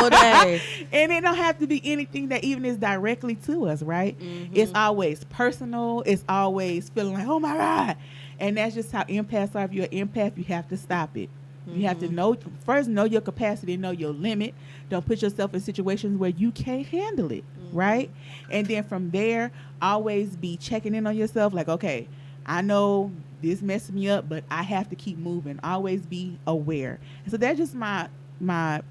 all day. And it don't have to be anything that even is directly to us, right? It's always personal. It's always feeling like, oh my God. And that's just how empaths are. If you're an empath, you have to stop it. You have to know your capacity, know your limit. Don't put yourself in situations where you can't handle it, right? And then from there, always be checking in on yourself. Like, okay, I know this messed me up, but I have to keep moving. Always be aware. And so that's just my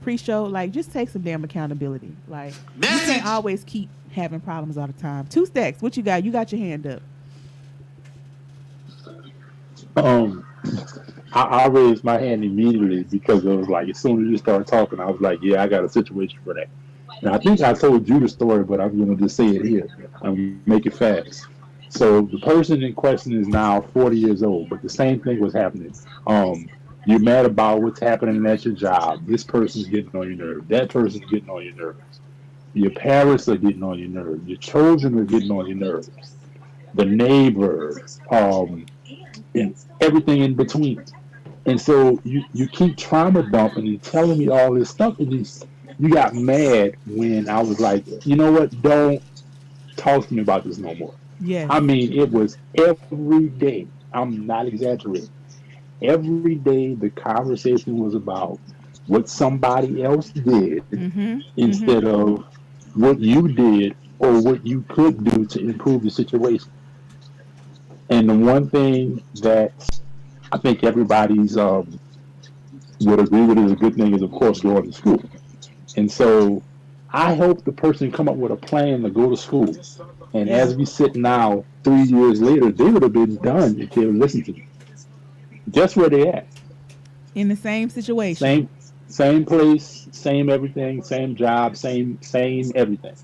pre-show. Like, just take some damn accountability. Like, you can't always keep having problems all the time. Two Stacks, what you got? You got your hand up. I raised my hand immediately because it was like, as soon as you started talking, I was like, yeah, I got a situation for that. And I think I told you the story, but I'm going to just say it here and make it fast. So the person in question is now 40 years old, but the same thing was happening. You're mad about what's happening at your job. This person's getting on your nerves. That person's getting on your nerves. Your parents are getting on your nerves. Your children are getting on your nerves. The neighbors, and everything in between. And so you keep trauma dumping and telling me all this stuff, and you got mad when I was like, you know what, don't talk to me about this no more. Yeah. I mean, it was every day. I'm not exaggerating. Every day the conversation was about what somebody else did instead of what you did or what you could do to improve the situation. And the one thing that I think everybody's would agree with is a good thing is, of course, going to school. And so I hope the person come up with a plan to go to school. And as we sit now, 3 years later, they would have been done if they would listen to me. Just where they at. In the same situation. Same place, same everything, same job, same everything.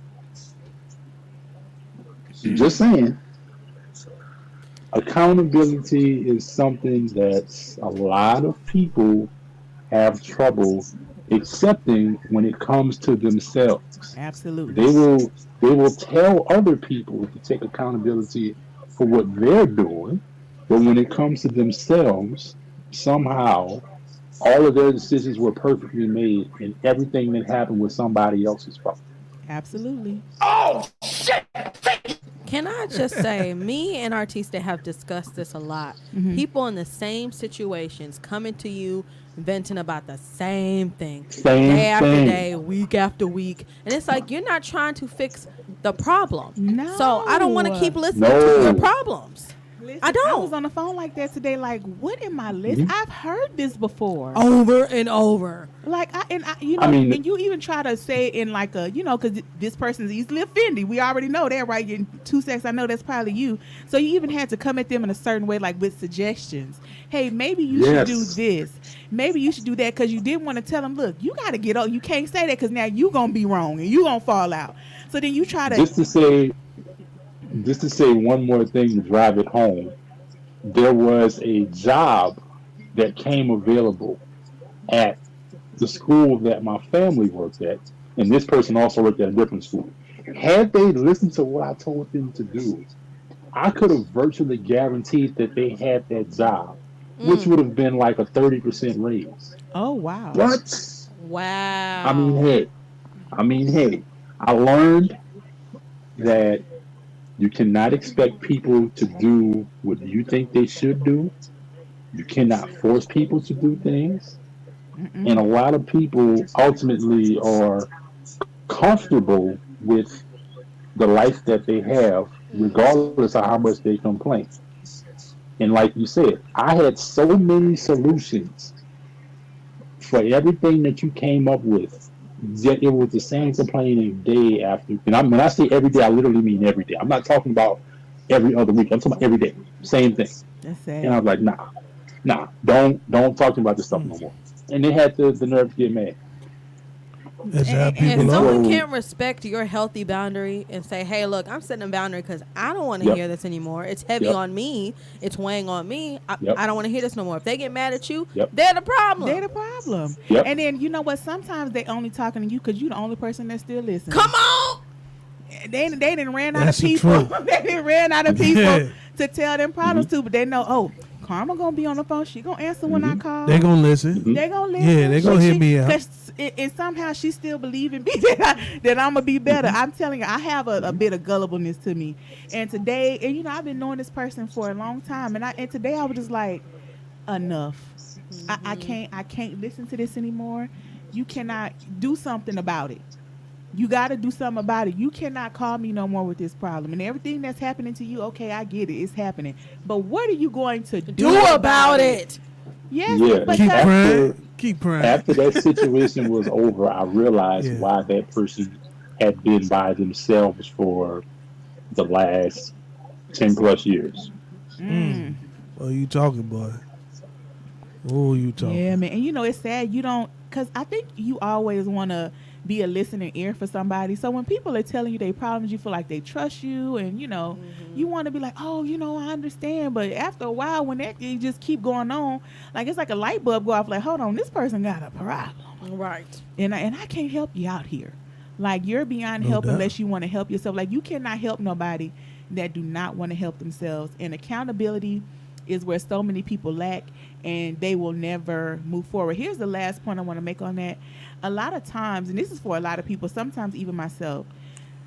Just saying. Accountability is something that a lot of people have trouble accepting when it comes to themselves. Absolutely. They will tell other people to take accountability for what they're doing, but when it comes to themselves, somehow all of their decisions were perfectly made and everything that happened was somebody else's fault. Absolutely. Oh shit! Can I just say, me and Artista have discussed this a lot. People in the same situations coming to you, venting about the same thing, day after day, week after week, and it's like you're not trying to fix the problem. No. So I don't want to keep listening to your problems. Listen, I don't. I was on the phone like that today. Like, what am I listening? I've heard this before, over and over. Like, and you even try to say it in like a, because this person's easily offended. We already know that, right? In 2 seconds, I know that's probably you. So you even had to come at them in a certain way, like with suggestions. Hey, maybe you should do this. Maybe you should do that, because you didn't want to tell them, look, you got to get up. You can't say that because now you gonna be wrong and you gonna fall out. So then you try to Just to say one more thing to drive it home, there was a job that came available at the school that my family worked at, and this person also worked at a different school. Had they listened to what I told them to do, I could have virtually guaranteed that they had that job, which would have been like a 30% raise. Oh, wow. What? Wow. I mean, hey, I learned that you cannot expect people to do what you think they should do. You cannot force people to do things. And a lot of people ultimately are comfortable with the life that they have, regardless of how much they complain. And like you said, I had so many solutions for everything that you came up with. Yet it was the same complaining day after. And when I say every day, I literally mean every day. I'm not talking about every other week. I'm talking about every day. Same thing. That's sad. And I was like, nah, don't talk to me about this stuff no more. And they had the nerve to get mad. And someone can't respect your healthy boundary and say, hey, look, I'm setting a boundary because I don't want to hear this anymore. It's heavy on me. It's weighing on me. I don't want to hear this no more. If they get mad at you, they're the problem. They're the problem. And then, you know what? Sometimes they only talking to you because you're the only person that still listening. Come on. They didn't ran out of people. They didn't ran out of people to tell them problems to, but they know, Karma gonna be on the phone. She gonna answer when I call. They gonna listen. They gonna listen. Yeah, they gonna hit me out. And somehow she still believe in me that I'm gonna be better. I'm telling you, I have a bit of gullibleness to me. And today, and you know, I've been knowing this person for a long time, and today I was just like, enough. I can't listen to this anymore. You cannot do something about it. You got to do something about it. You cannot call me no more with this problem. And everything that's happening to you, okay, I get it. It's happening. But what are you going to do about it? Yes. Yeah. Keep praying. After that situation was over, I realized why that person had been by themselves for the last 10 plus years. Oh, you talking, boy. Oh, you talking. Yeah, man. And you know, it's sad. You don't, because I think you always want to be a listening ear for somebody. So when people are telling you their problems, you feel like they trust you, and you know, you want to be like, oh, you know, I understand. But after a while, when that thing just keep going on, like it's like a light bulb go off. Like, hold on, this person got a problem, right? And I can't help you out here. Like, you're beyond help unless you want to help yourself. Like, you cannot help nobody that do not want to help themselves. And accountability is where so many people lack, and they will never move forward. Here's the last point I want to make on that. A lot of times, and this is for a lot of people, sometimes even myself,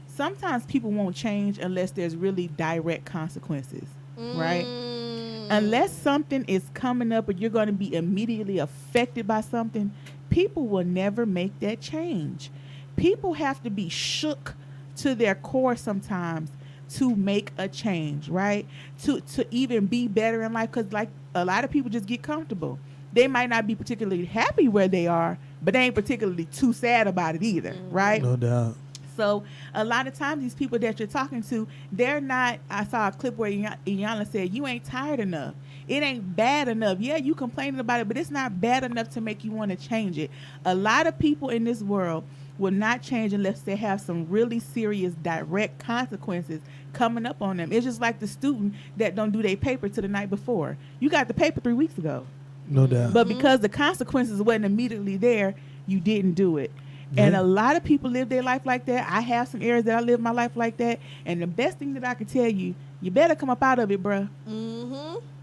sometimes people won't change unless there's really direct consequences, right? Unless something is coming up or you're going to be immediately affected by something, people will never make that change. People have to be shook to their core sometimes to make a change, right? To even be better in life, because like a lot of people just get comfortable. They might not be particularly happy where they are, but they ain't particularly too sad about it either, right? No doubt. So a lot of times these people that you're talking to, they're not, I saw a clip where Iyanla said, you ain't tired enough. It ain't bad enough. Yeah, you complaining about it, but it's not bad enough to make you want to change it. A lot of people in this world will not change unless they have some really serious direct consequences coming up on them. It's just like the student that don't do their paper till the night before. You got the paper 3 weeks ago. No doubt. But because the consequences wasn't immediately there, you didn't do it. Yeah. And a lot of people live their life like that. I have some areas that I live my life like that. And the best thing that I can tell you, you better come up out of it, bruh.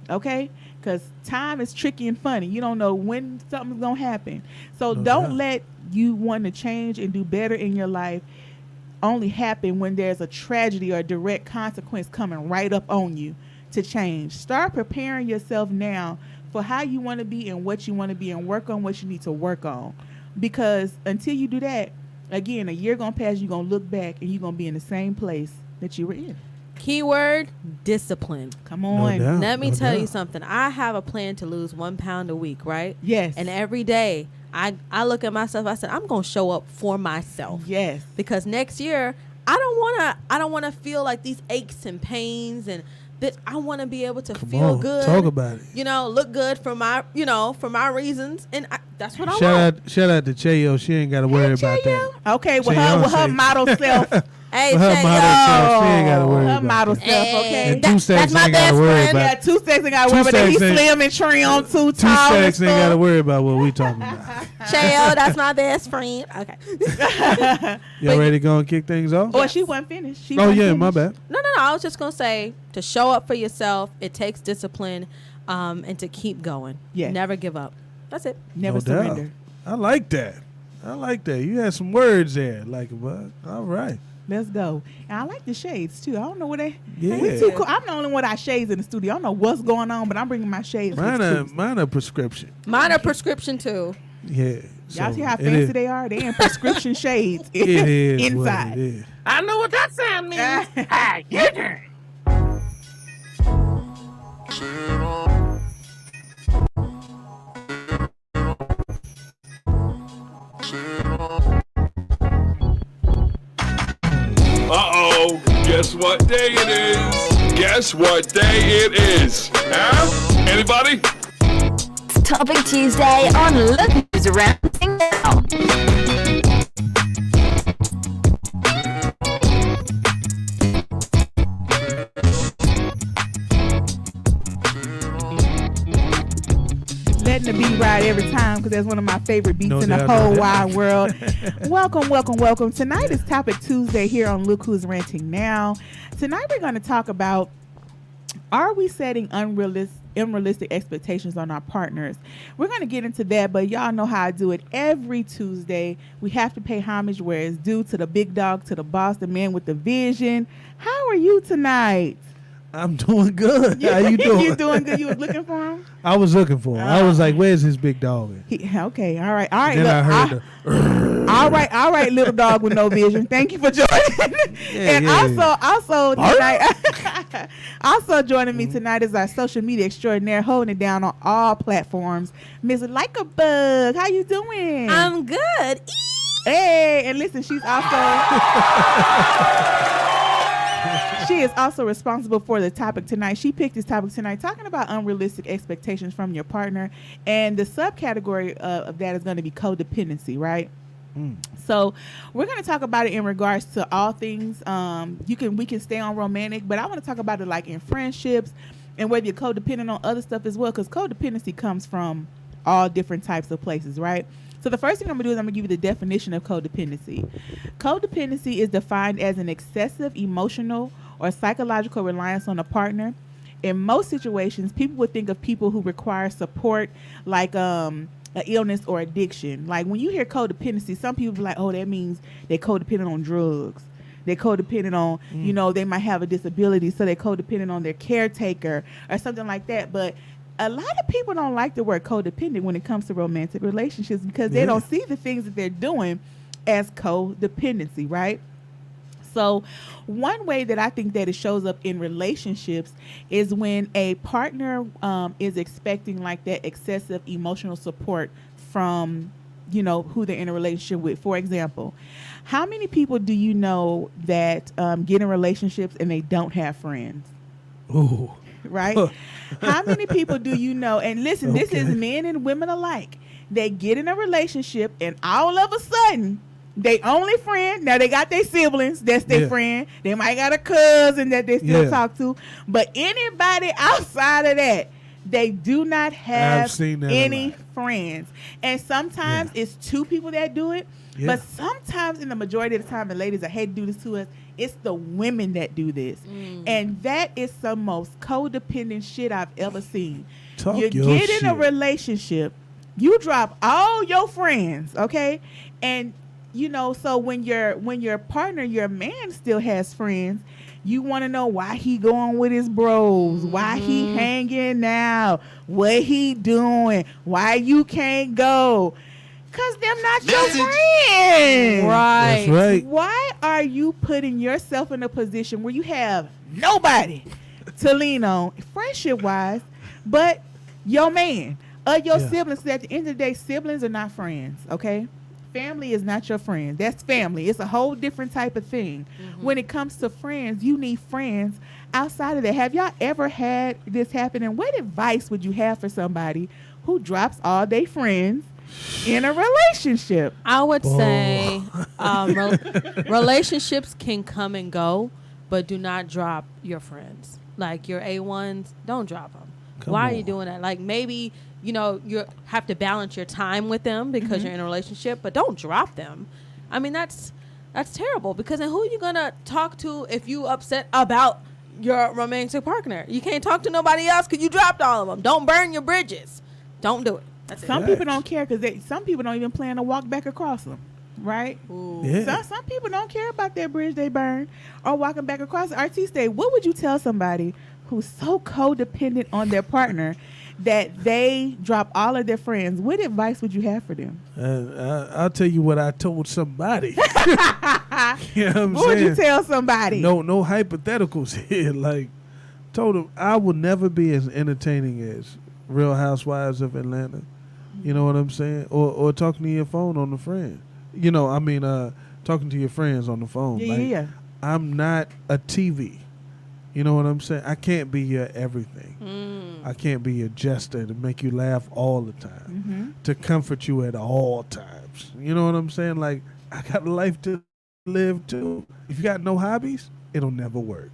Okay? Because time is tricky and funny. You don't know when something's going to happen. So don't let you want to change and do better in your life only happen when there's a tragedy or a direct consequence coming right up on you to change. Start preparing yourself now for how you want to be and what you want to be, and work on what you need to work on. Because until you do that, again, a year going to pass, you're going to look back and you're going to be in the same place that you were in. Keyword, discipline. Come on. No doubt. Let me tell you something. I have a plan to lose 1 pound a week, right? Yes. And every day I look at myself, I said, I'm going to show up for myself. Yes. Because next year, I don't want to feel like these aches and pains, and that I want to be able to feel good. Talk about it. You know, look good for my reasons, and that's what I want. Shout out to Chayo. She ain't got to worry about that. Okay, with her model self. Hey, her model self, she ain't got to worry her about model that. self. Okay, And 2 Stacks ain't got to worry about. Yeah, 2 Stacks ain't got to worry about that. He's slim and trim, too 2 tall. 2 Stacks ain't got to worry about what we talking about. Chayo, that's my best friend. Okay. Y'all ready to go and kick things off? Or she wasn't finished. My bad. No. I was just gonna say, to show up for yourself, it takes discipline, and to keep going. Yeah. Never give up. That's it. Never surrender. I like that. You had some words there, all right. Let's go. And I like the shades too. I don't know what they. Yeah. We too cool. I'm the only one that shades in the studio. I don't know what's going on, but I'm bringing my shades. Mine are prescription. Mine are prescription too. Yeah. Y'all see how fancy they are? They in prescription shades it is inside. What it is. I know what that sound means. Hi, get it. Uh-oh, guess what day it is? Guess what day it is? Huh? Anybody? Topic Tuesday on Look Who's Around Now. Letting the beat ride every time, because that's one of my favorite beats in the whole wide world. Welcome. Tonight is Topic Tuesday here on Look Who's Ranting Now. Tonight we're going to talk about, are we setting unrealistic unrealistic expectations on our partners. We're going to get into that, but y'all know how I do it every Tuesday. We have to pay homage where it's due to the big dog, to the boss, the man with the vision. How are you tonight? I'm doing good. How you doing? You doing good? You was looking for him? I was looking for him. I was like, "Where's his big dog?" Okay, all right. Then look, I heard all right, little dog with no vision. Thank you for joining. Also tonight, also joining me tonight is our social media extraordinaire, holding it down on all platforms, Miss Like a Bug. How you doing? I'm good. Hey, and listen, she's also. She is also responsible for the topic tonight. She picked this topic tonight, talking about unrealistic expectations from your partner. And the subcategory of that is going to be codependency, right? So we're going to talk about it in regards to all things. We can stay on romantic, but I want to talk about it like in friendships and whether you're codependent on other stuff as well, because codependency comes from all different types of places, right? So the first thing I'm going to do is I'm going to give you the definition of codependency. Codependency is defined as an excessive emotional or psychological reliance on a partner. In most situations, people would think of people who require support like an illness or addiction. Like when you hear codependency, some people be like, oh, that means they're codependent on drugs. They're codependent on, they might have a disability, so they're codependent on their caretaker or something like that. But a lot of people don't like the word codependent when it comes to romantic relationships because they don't see the things that they're doing as codependency, right? So one way that I think that it shows up in relationships is when a partner is expecting like that excessive emotional support from, who they're in a relationship with. For example, how many people do you know that get in relationships and they don't have friends? Ooh. Right? How many people do you know? And listen, this is men and women alike. They get in a relationship and all of a sudden, they only friend. Now they got their siblings. That's their friend. They might got a cousin that they still talk to. But anybody outside of that, they do not have any friends. And sometimes it's two people that do it. Yeah. But sometimes in the majority of the time, the ladies, I hate to do this to us, it's the women that do this. And that is the most codependent shit I've ever seen. You get in a relationship, you drop all your friends, okay? And so when your partner, your man still has friends, you want to know why he going with his bros, why he hanging out, what he doing, why you can't go. Because them not your friends. Right. That's right. Why are you putting yourself in a position where you have nobody to lean on, friendship-wise, but your man or your siblings? Because at the end of the day, siblings are not friends, okay? Family is not your friend. That's family. It's a whole different type of thing. When it comes to friends, you need friends outside of that. Have y'all ever had this happen? And what advice would you have for somebody who drops all their friends in a relationship? I would say relationships can come and go, but do not drop your friends. Like your A1s, don't drop them. Why are you doing that? Like maybe, you have to balance your time with them because you're in a relationship, but don't drop them. I mean, that's terrible because then who are you going to talk to if you upset about your romantic partner? You can't talk to nobody else because you dropped all of them. Don't burn your bridges. Don't do it. Some people don't care because some people don't even plan to walk back across them, right? Some people don't care about that bridge they burn or walking back across it. Artiste, what would you tell somebody who's so codependent on their partner that they drop all of their friends? What advice would you have for them? I'll tell you what I told somebody. What would you tell somebody? No hypotheticals here. Like, told them I will never be as entertaining as Real Housewives of Atlanta. You know what I'm saying? Or talking to your phone on the friend. Talking to your friends on the phone. I'm not a TV. You know what I'm saying? I can't be your everything. I can't be your jester to make you laugh all the time, to comfort you at all times. You know what I'm saying? Like, I got a life to live too. If you got no hobbies, it'll never work.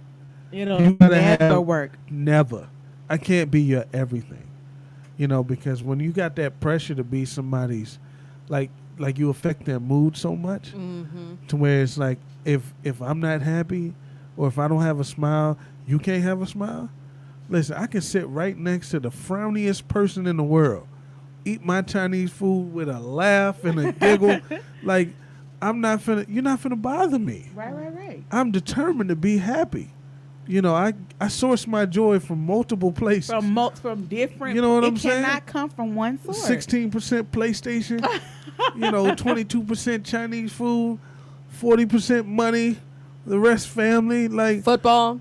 It'll never work. Never. I can't be your everything. Because when you got that pressure to be somebody's, like you affect their mood so much, to where it's like, if I'm not happy, or if I don't have a smile, you can't have a smile. Listen, I can sit right next to the frowniest person in the world, eat my Chinese food with a laugh and a giggle. Like, you're not finna bother me. Right. I'm determined to be happy. I source my joy from multiple places. From different. You know what I'm saying? It cannot come from one source. 16% PlayStation, 22% Chinese food, 40% money, the rest family, like Football.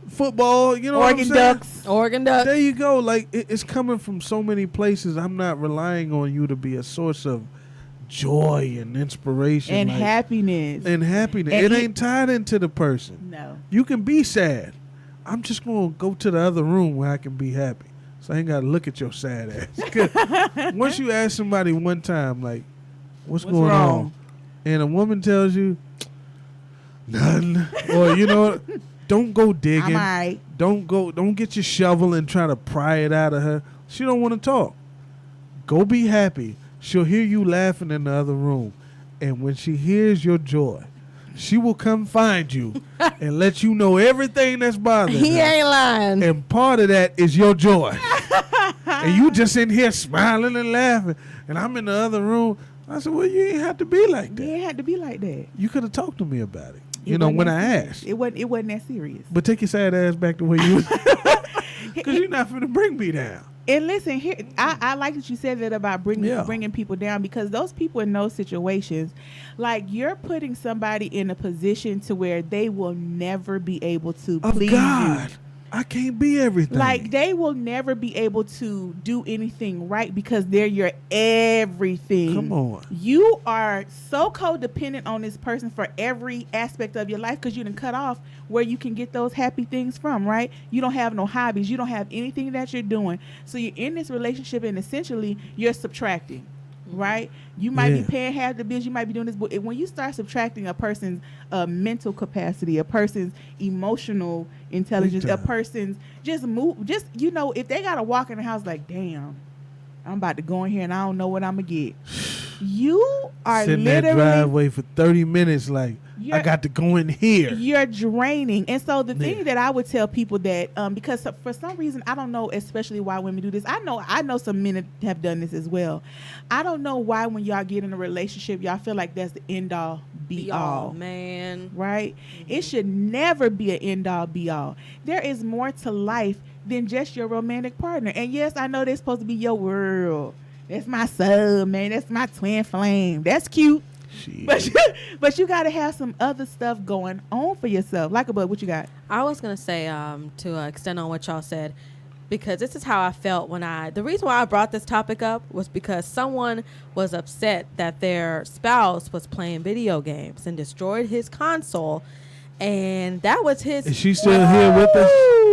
You know what I'm saying? Oregon Ducks. There you go. Like it's coming from so many places. I'm not relying on you to be a source of joy and inspiration and happiness. And it ain't tied into the person. No. You can be sad. I'm just gonna go to the other room where I can be happy. So I ain't gotta look at your sad ass. Once you ask somebody one time, like, what's going wrong? on? And a woman tells you nothing. Or don't go digging. I'm all right. Don't get your shovel and try to pry it out of her. She don't want to talk. Go be happy. She'll hear you laughing in the other room. And when she hears your joy, she will come find you and let you know everything that's bothering her. He ain't lying. And part of that is your joy. And you just in here smiling and laughing. And I'm in the other room. I said, well, you ain't have to be like that. You ain't had to be like that. You could have talked to me about it. When I asked. It wasn't that serious. But take your sad ass back to where you was. Because you're not finna bring me down. And listen, here I like that you said that about bringing people down, because those people in those situations, like, you're putting somebody in a position to where they will never be able to please you. I can't be everything. Like, they will never be able to do anything right because they're your everything. Come on. You are so codependent on this person for every aspect of your life because you done cut off where you can get those happy things from, right? You don't have no hobbies. You don't have anything that you're doing. So you're in this relationship and essentially you're subtracting. Right? You might be paying half the bills. You might be doing this. But when you start subtracting a person's mental capacity, a person's emotional intelligence, a person's if they got to walk in the house like, damn, I'm about to go in here and I don't know what I'm going to get. You are sitting literally in that driveway for 30 minutes like, I got to go in here. You're draining. And so the thing that I would tell people that, because for some reason, I don't know, especially why women do this. I know some men have done this as well. I don't know why when y'all get in a relationship, y'all feel like that's the end all be all. Man. Right? Mm-hmm. It should never be an end all be all. There is more to life than just your romantic partner. And yes, I know they're supposed to be your world. That's my soul, man. That's my twin flame. That's cute. But you got to have some other stuff going on for yourself. Like a bug, what you got? I was going to say, to extend on what y'all said, because this is how I felt the reason why I brought this topic up was because someone was upset that their spouse was playing video games and destroyed his console. And that was his. Is she still here with us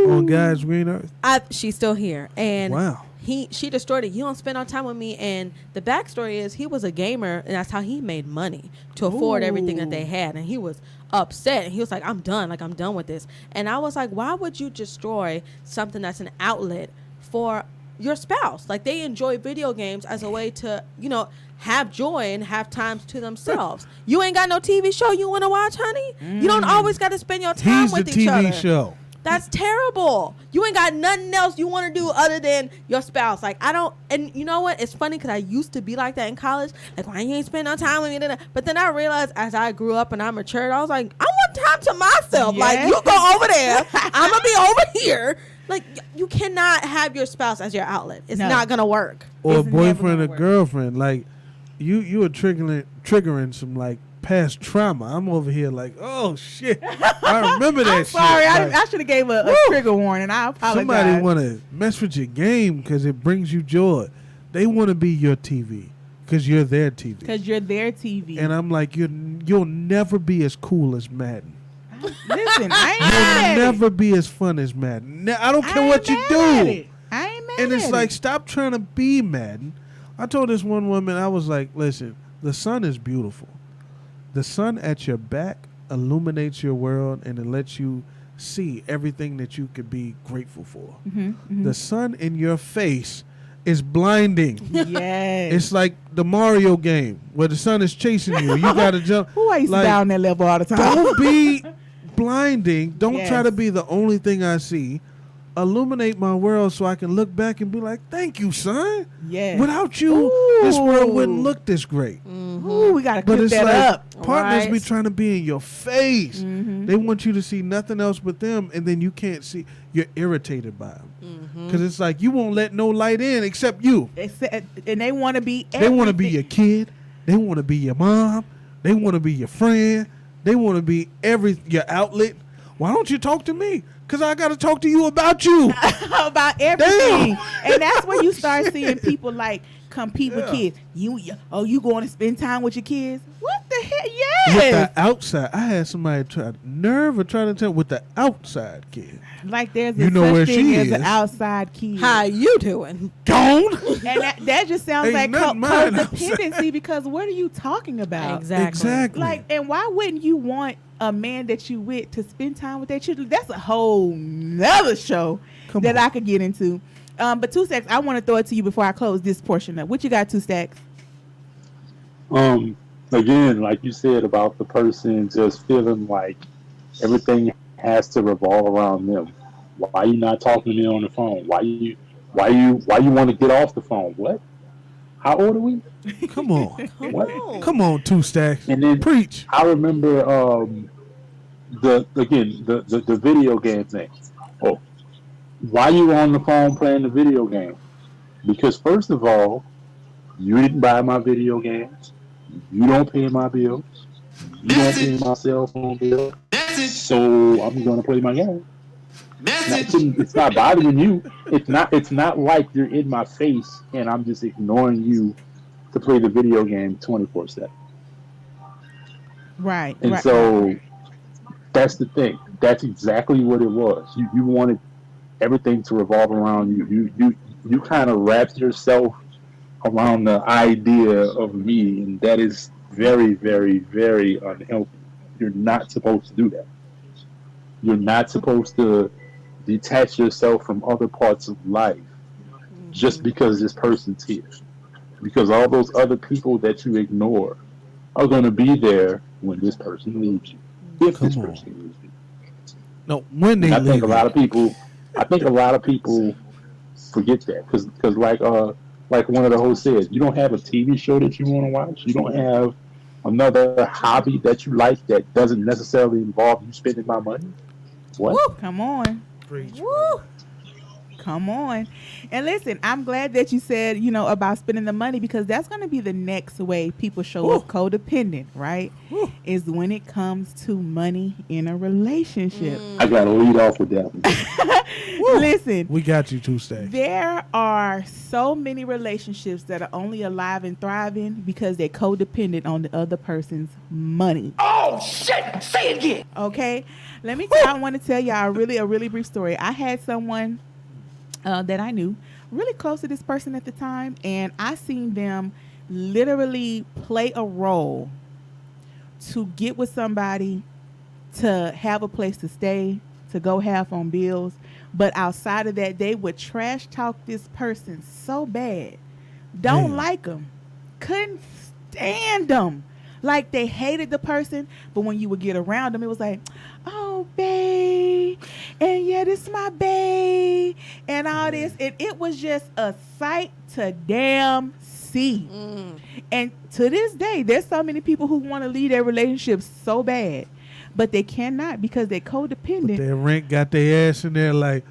on God's Green Earth? She's still here. And wow. She destroyed it. You don't spend no time with me. And the backstory is he was a gamer, and that's how he made money to afford everything that they had. And he was upset, and he was like, I'm done. Like, I'm done with this. And I was like, why would you destroy something that's an outlet for your spouse? Like, they enjoy video games as a way to, have joy and have times to themselves. You ain't got no TV show you want to watch, honey? You don't always got to spend your time with each other. He's the TV show. That's terrible. You ain't got nothing else you want to do other than your spouse. Like, I don't, and you know what? It's funny because I used to be like that in college. Like, why you ain't spend no time with me? But then I realized as I grew up and I matured, I was like, I want time to myself. Yeah. Like, you go over there. I'm going to be over here. Like, you cannot have your spouse as your outlet. It's not going to work. Or it's a boyfriend or girlfriend. Like, you are triggering some, like, past trauma. I'm over here like, oh shit, I remember that. I'm sorry, shit. I should have gave a trigger warning. I apologize. Somebody want to mess with your game because it brings you joy. They want to be your TV because you're their TV. And I'm like, you'll never be as cool as Madden. Listen, I ain't You'll never be as fun as Madden. I don't care what you do. I ain't mad. And it's like, stop trying to be Madden. I told this one woman, I was like, listen, the sun is beautiful. The sun at your back illuminates your world and it lets you see everything that you could be grateful for. Mm-hmm, mm-hmm. The sun in your face is blinding. Yes. It's like the Mario game where the sun is chasing you. You got to jump. Who I used to down that level all the time. Don't be blinding. Don't Yes. try to be the only thing I see. illuminate my world so I can look back and be like, thank you, son. Yes. Without you, this world wouldn't look this great. Ooh, we gotta But clip it's that like up. partners Right. be trying to be in your face. They want you to see nothing else but them, and then you can't see. You're irritated by them because it's like you won't let no light in except you. And they want to be. They want to be your kid. They want to be your mom. They want to be your friend. They want to be your outlet. Why don't you talk to me? Because I got to talk to you about you. about everything. And that's when you start seeing people like compete with kids. You going to spend time with your kids? What the hell? Yes. With the outside. I had somebody try to tell with the outside kid. Like there's You a know such where thing she as is. an outside kid. How you doing? Gone. And that just sounds Ain't like nothing mine codependency because what are you talking about? Exactly. Like, and why wouldn't you want a man that you with to spend time with their children? That's a whole nother show that I could get into. But 2 Stacks, I want to throw it to you before I close this portion up. What you got, 2 Stacks? Again, like you said about the person just feeling like everything has to revolve around them. Why you not talking to me on the phone? Why you want to get off the phone? What? How old are we? Come on. What? Come on, 2 Stacks. And then Preach. I remember the video game thing. Oh, why you on the phone playing the video game? Because first of all, you didn't buy my video games. You don't pay my bills. You don't pay my cell phone bill. So I'm gonna play my game. It's not bothering you. It's not like you're in my face and I'm just ignoring you to play the video game 24/7. Right. And right. so that's the thing. That's exactly what it was. You wanted everything to revolve around you. You kind of wrapped yourself around the idea of me, and that is very, very, very unhealthy. You're not supposed to do that. You're not supposed to detach yourself from other parts of life just because this person's here. Because all those other people that you ignore are going to be there when this person leaves you. If this person leaves you. No, when they I leave. think a lot of people forget that because like one of the hosts said, you don't have a TV show that you want to watch. You don't have another hobby that you like that doesn't necessarily involve you spending my money. What? Woo, come on. Preach. Woo. Come on. And listen, I'm glad that you said, about spending the money because that's going to be the next way people show up codependent, right? Is when it comes to money in a relationship. I got to lead off with that one. Listen. We got you, 2 Stacks. There are so many relationships that are only alive and thriving because they're codependent on the other person's money. Oh, shit! Say it again! Okay? I want to tell y'all a really brief story. I had someone that I knew really close to this person at the time, and I seen them literally play a role to get with somebody, to have a place to stay, to go half on bills. But outside of that, they would trash talk this person so bad. Don't like them. Couldn't stand them. Like they hated the person, but when you would get around them, it was like, oh, babe, and yeah, this is my babe, and all this. And it was just a sight to damn see. And to this day, there's so many people who want to leave their relationships so bad, but they cannot because they're codependent. Their rent got their ass in there like,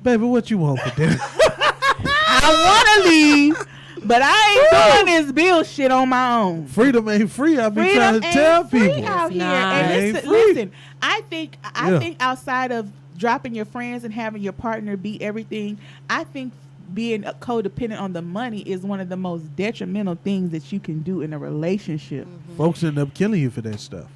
baby, what you want for dinner? I want to leave. But I ain't doing this bill shit on my own. Freedom ain't free. I be trying to tell people. Out here. And listen, I think outside of dropping your friends and having your partner be everything, I think being codependent on the money is one of the most detrimental things that you can do in a relationship. Folks end up killing you for that stuff.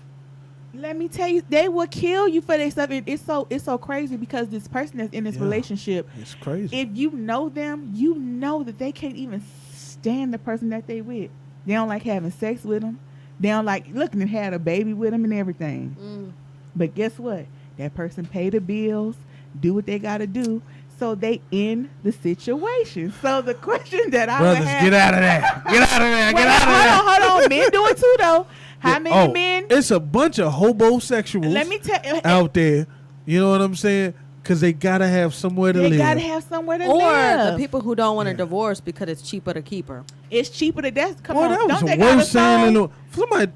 Let me tell you, they will kill you for their stuff. It's so crazy because this person that's in this relationship, it's crazy. If you know them, you know that they can't even stand the person that they with. They don't like having sex with them. They don't like looking and had a baby with them and everything. But guess what? That person pay the bills, do what they got to do, so they end the situation. So the question that I would have, get out of there. Get out of there. Get out of there. Hold on. Men do it too, though. How many men? It's a bunch of hobosexuals Let me tell you out there. You know what I'm saying? because they gotta have somewhere to live. They gotta have somewhere to Or live. the people who don't want to divorce because it's cheaper to keep her. It's cheaper to death. Come Boy, on, that was don't the they got a worst saying. song? Somebody,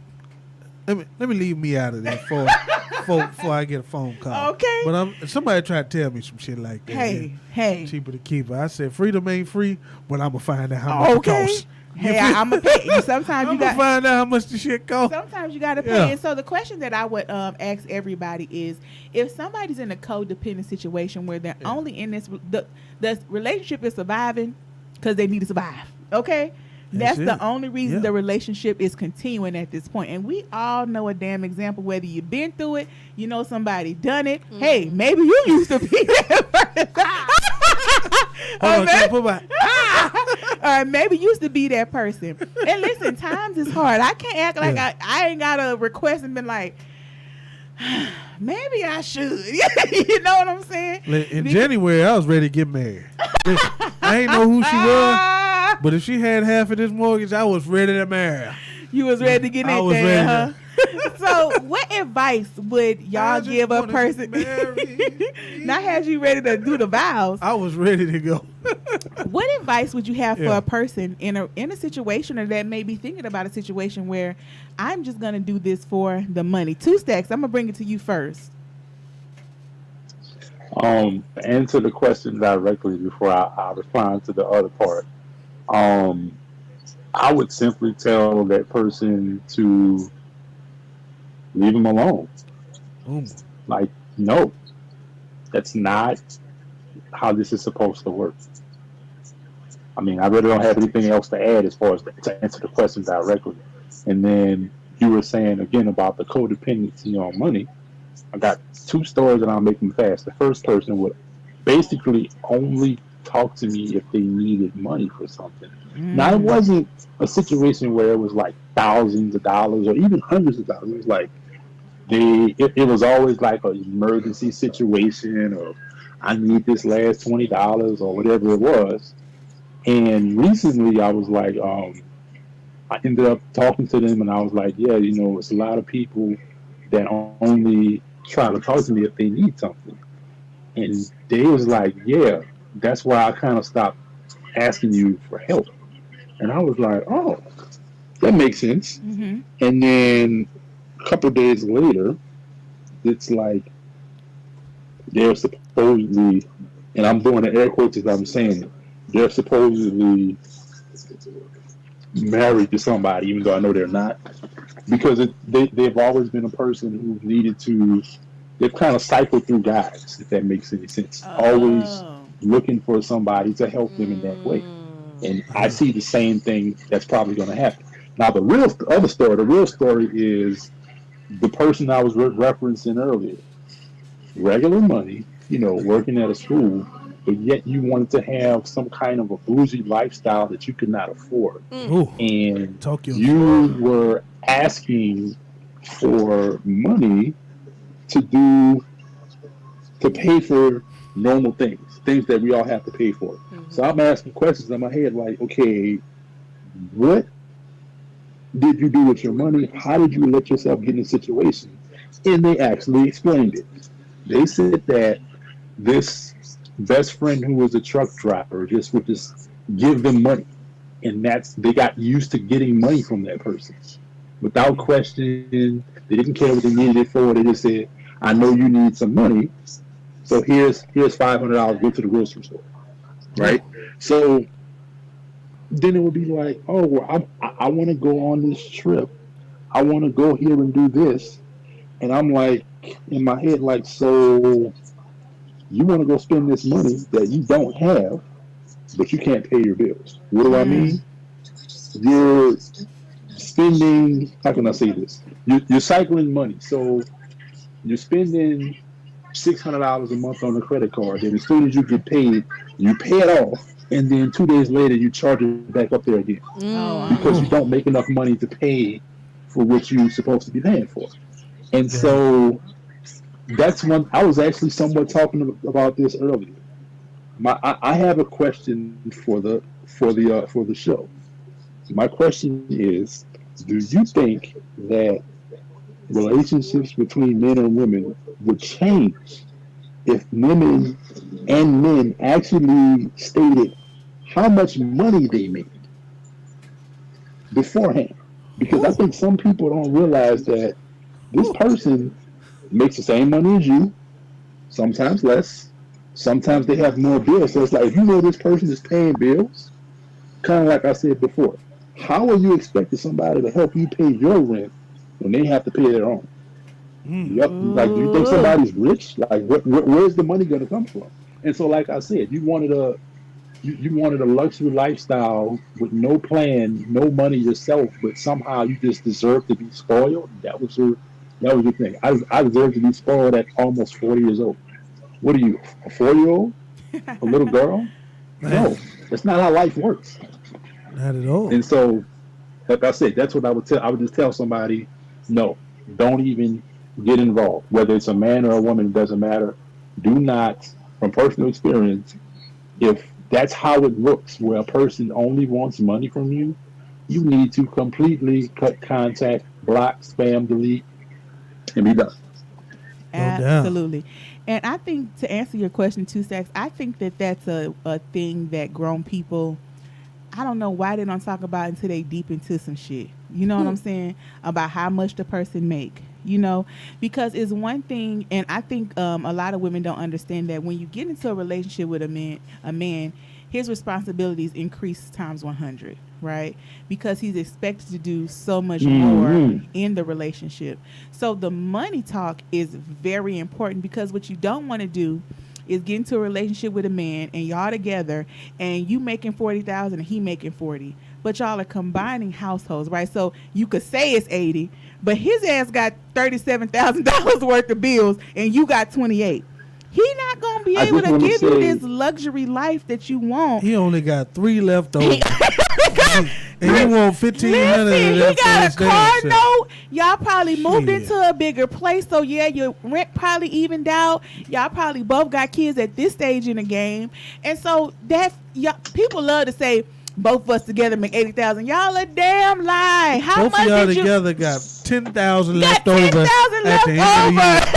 let me leave me out of that before I get a phone call. Okay. But somebody tried to tell me some shit like that. Hey. Cheaper to keep her. I said freedom ain't free, but I'm gonna find out how much it costs. Hey, I'm gonna pay. Sometimes I'm gonna find out how much the shit costs. Sometimes you gotta pay. Yeah. And so the question that I would ask everybody is, if somebody's in a codependent situation where they're only in this, the relationship is surviving because they need to survive. Okay. That's the only reason the relationship is continuing at this point. And we all know a damn example, whether you've been through it, you know somebody done it. Mm-hmm. Hey, maybe you used to be that person. Maybe used to be that person. And listen, times is hard. I can't act like I ain't got a request and been like, maybe I should. You know what I'm saying? In January, I was ready to get married. Listen, I ain't know who she was. But if she had half of this mortgage, I was ready to marry her. You was ready to get in there, huh? So, what advice would y'all give a person? Not had you ready to do the vows. I was ready to go. What advice would you have for a person in a situation, or that may be thinking about a situation where I'm just gonna do this for the money? 2 Stacks, I'm gonna bring it to you first. Answer the question directly before I respond to the other part. I would simply tell that person to leave him alone. Like, no, that's not how this is supposed to work. I mean, I really don't have anything else to add as far as to answer the question directly. And then you were saying again about the codependency on money. I got 2 stories that I'll make them fast. The first person would basically only talk to me if they needed money for something. Now, it wasn't a situation where it was like thousands of dollars or even hundreds of dollars. It was like it was always like an emergency situation, or I need this last $20 or whatever it was. And recently I was like, I ended up talking to them and I was like, yeah, you know, it's a lot of people that only try to talk to me if they need something. And they was like, yeah, that's why I kind of stopped asking you for help. And I was like, oh, that makes sense. Mm-hmm. And then a couple of days later, it's like they're supposedly, and I'm doing the air quotes as I'm saying it, they're supposedly married to somebody, even though I know they're not. Because they've always been a person who needed to, they've kind of cycled through guys, if that makes any sense. Always looking for somebody to help them in that way. And I see the same thing that's probably going to happen. Now, the real story is the person I was referencing earlier. Regular money, you know, working at a school, but yet you wanted to have some kind of a bougie lifestyle that you could not afford. And you were asking for money to pay for normal things that we all have to pay for. So I'm asking questions in my head like, okay, what did you do with your money? How did you let yourself get in a situation? And they actually explained it. They said that this best friend who was a truck driver just would just give them money. And they got used to getting money from that person. Without question, they didn't care what they needed it for. They just said, I know you need some money, so here's $500, go to the grocery store. Right? So then it would be like, oh, well, I want to go on this trip. I want to go here and do this. And I'm like, in my head, like, so you want to go spend this money that you don't have, but you can't pay your bills. What do I mean? You're spending, how can I say this? You're cycling money. So you're spending $600 a month on a credit card. And as soon as you get paid, you pay it off. And then 2 days later, you charge it back up there again. Because you don't make enough money to pay for what you're supposed to be paying for. And so that's one, I was actually somewhat talking about this earlier. I have a question for the show. My question is, do you think that relationships between men and women would change if women and men actually stated how much money they made beforehand. Because I think some people don't realize that this person makes the same money as you, sometimes less. Sometimes they have more bills. So it's like, if you know this person is paying bills, kind of like I said before, how are you expecting somebody to help you pay your rent when they have to pay their own? Yep. Like, do you think somebody's rich? Like, where's the money going to come from? And so, like I said, you wanted a luxury lifestyle with no plan, no money yourself, but somehow you just deserve to be spoiled. That was your thing. I deserve to be spoiled at almost 40 years old. What are you, a 4-year-old? A little girl? No, that's not how life works. Not at all. And so, like I said, that's what I would tell. I would just tell somebody, no, don't even get involved. Whether it's a man or a woman, it doesn't matter. Do not, from personal experience, if that's how it looks, where a person only wants money from you, you need to completely cut contact, block, spam, delete, and be done. Absolutely. And I think, to answer your question too, Sax, I think that that's a thing that grown people, I don't know why they don't talk about until they deep into some shit. You know what I'm saying? About how much the person make. You know, because it's one thing, and I think a lot of women don't understand that when you get into a relationship with a man, his responsibilities increase times 100, right? Because he's expected to do so much more in the relationship. So the money talk is very important, because what you don't want to do is get into a relationship with a man and y'all together and you making 40,000 and he making 40, but y'all are combining households, right? So you could say it's 80, but his ass got $37,000 worth of bills and you got 28. He not gonna be able to give you this luxury life that you want. He only got 3 left over. And he want 1,500. Listen, he got a car note. Y'all probably moved into a bigger place, so yeah, your rent probably evened out. Y'all probably both got kids at this stage in the game, and so that people love to say both of us together make 80,000. Y'all a damn lie. How both much of y'all did together got 10,000 left over. 10,000 left over.